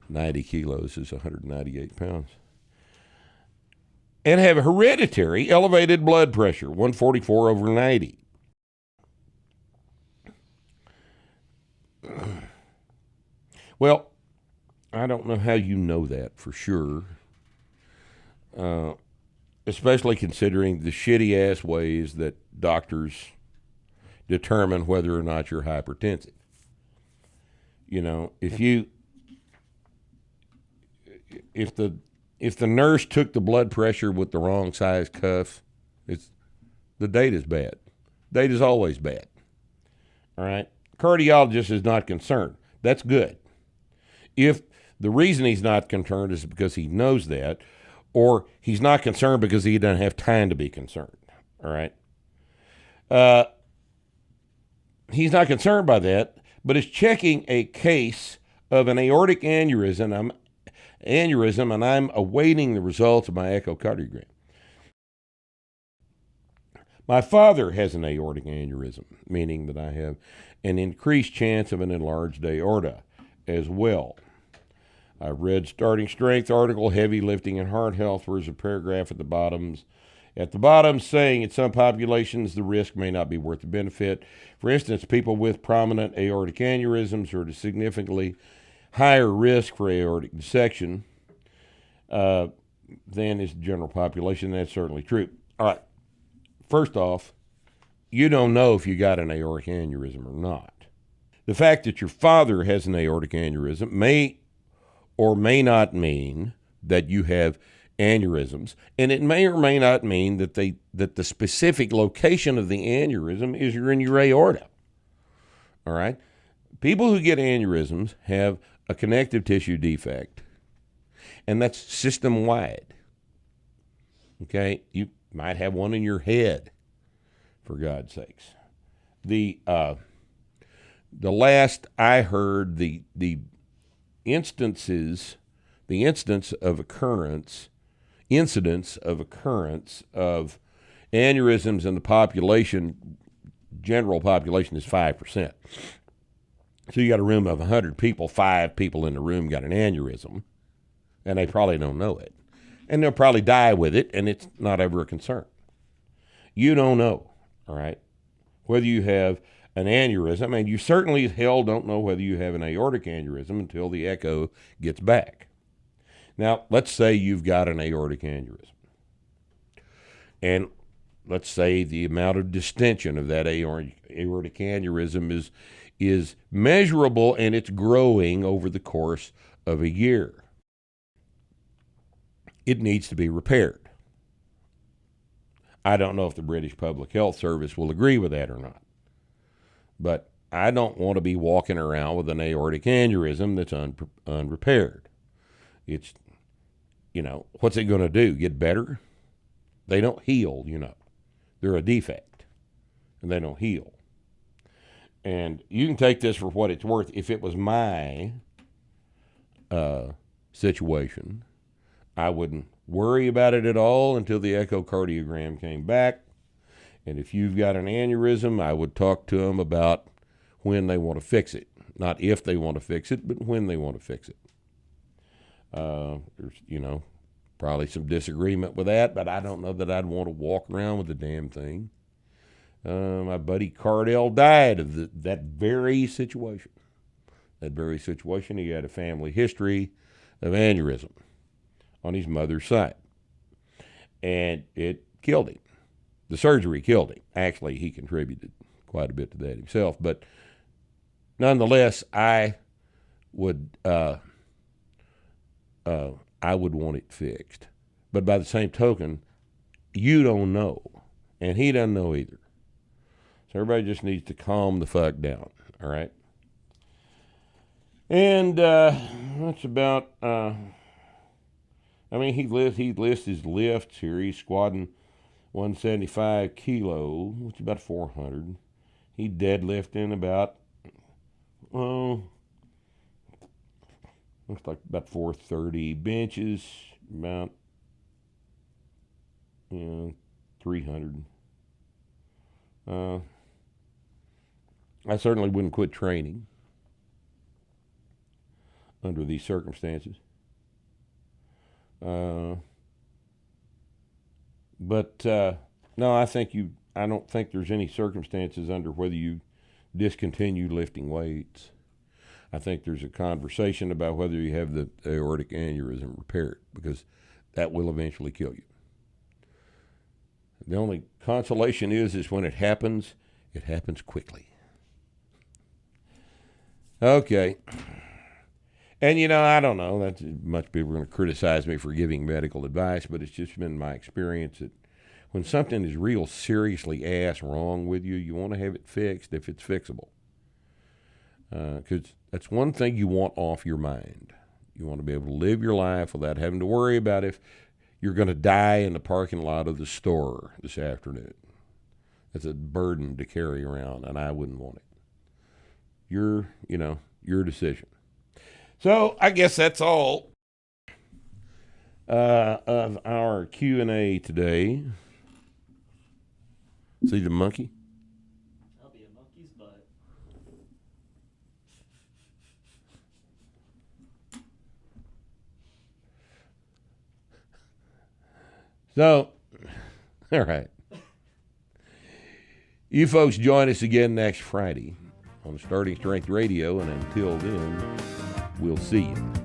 90 kilos is 198 pounds. And have hereditary elevated blood pressure, 144/90. Well, I don't know how you know that for sure, especially considering the shitty-ass ways that doctors determine whether or not you're hypertensive. You know, if the nurse took the blood pressure with the wrong size cuff, the data's bad. Data's always bad. All right? Cardiologist is not concerned. That's good. If the reason he's not concerned is because he knows that, or he's not concerned because he doesn't have time to be concerned. All right? He's not concerned by that, but is checking a case of an aortic aneurysm, and I'm awaiting the results of my echocardiogram. My father has an aortic aneurysm, meaning that I have an increased chance of an enlarged aorta as well. I read Starting Strength article, Heavy Lifting and Heart Health. There's a paragraph at the bottom saying in some populations the risk may not be worth the benefit. For instance, people with prominent aortic aneurysms are at a significantly higher risk for aortic dissection than is the general population. That's certainly true. All right. First off, you don't know if you got an aortic aneurysm or not. The fact that your father has an aortic aneurysm may or may not mean that you have aneurysms, and it may or may not mean that the specific location of the aneurysm is in your aorta. All right? People who get aneurysms have a connective tissue defect, and that's system-wide. Okay? You might have one in your head, for God's sakes. The last I heard, the incidence of occurrence of aneurysms in the population, general population, is 5%. So you got a room of 100 people, 5 people in the room got an aneurysm, and they probably don't know it. And they'll probably die with it, and it's not ever a concern. You don't know, all right, whether you have an aneurysm, and you certainly as hell don't know whether you have an aortic aneurysm until the echo gets back. Now, let's say you've got an aortic aneurysm. And let's say the amount of distension of that aortic aneurysm is measurable, and it's growing over the course of a year. It needs to be repaired. I don't know if the British Public Health Service will agree with that or not. But I don't want to be walking around with an aortic aneurysm that's unrepaired. It's, what's it going to do? Get better? They don't heal, They're a defect, and they don't heal. And you can take this for what it's worth. If it was my situation, I wouldn't worry about it at all until the echocardiogram came back. And if you've got an aneurysm, I would talk to them about when they want to fix it. Not if they want to fix it, but when they want to fix it. There's, probably some disagreement with that, but I don't know that I'd want to walk around with the damn thing. My buddy Cardell died of that very situation. He had a family history of aneurysm on his mother's side. And it killed him. The surgery killed him. Actually, he contributed quite a bit to that himself. But nonetheless, I would want it fixed. But by the same token, you don't know. And he doesn't know either. So everybody just needs to calm the fuck down. All right? And that's about... he lists his lifts here. He's squatting 175 kilo, which is about 400. He deadlifting about, looks like about 430. Benches about 300. I certainly wouldn't quit training under these circumstances. But no, I don't think there's any circumstances under whether you discontinue lifting weights. I think there's a conversation about whether you have the aortic aneurysm repaired, because that will eventually kill you. The only consolation is when it happens quickly. Okay. And, I don't know. That's much people are going to criticize me for giving medical advice, but it's just been my experience that when something is real seriously ass wrong with you, you want to have it fixed if it's fixable. Because that's one thing you want off your mind. You want to be able to live your life without having to worry about if you're going to die in the parking lot of the store this afternoon. That's a burden to carry around, and I wouldn't want it. Your decision. So I guess that's all of our Q&A today. See the monkey? That'll be a monkey's butt. So, all right. You folks join us again next Friday on Starting Strength Radio, and until then, we'll see you.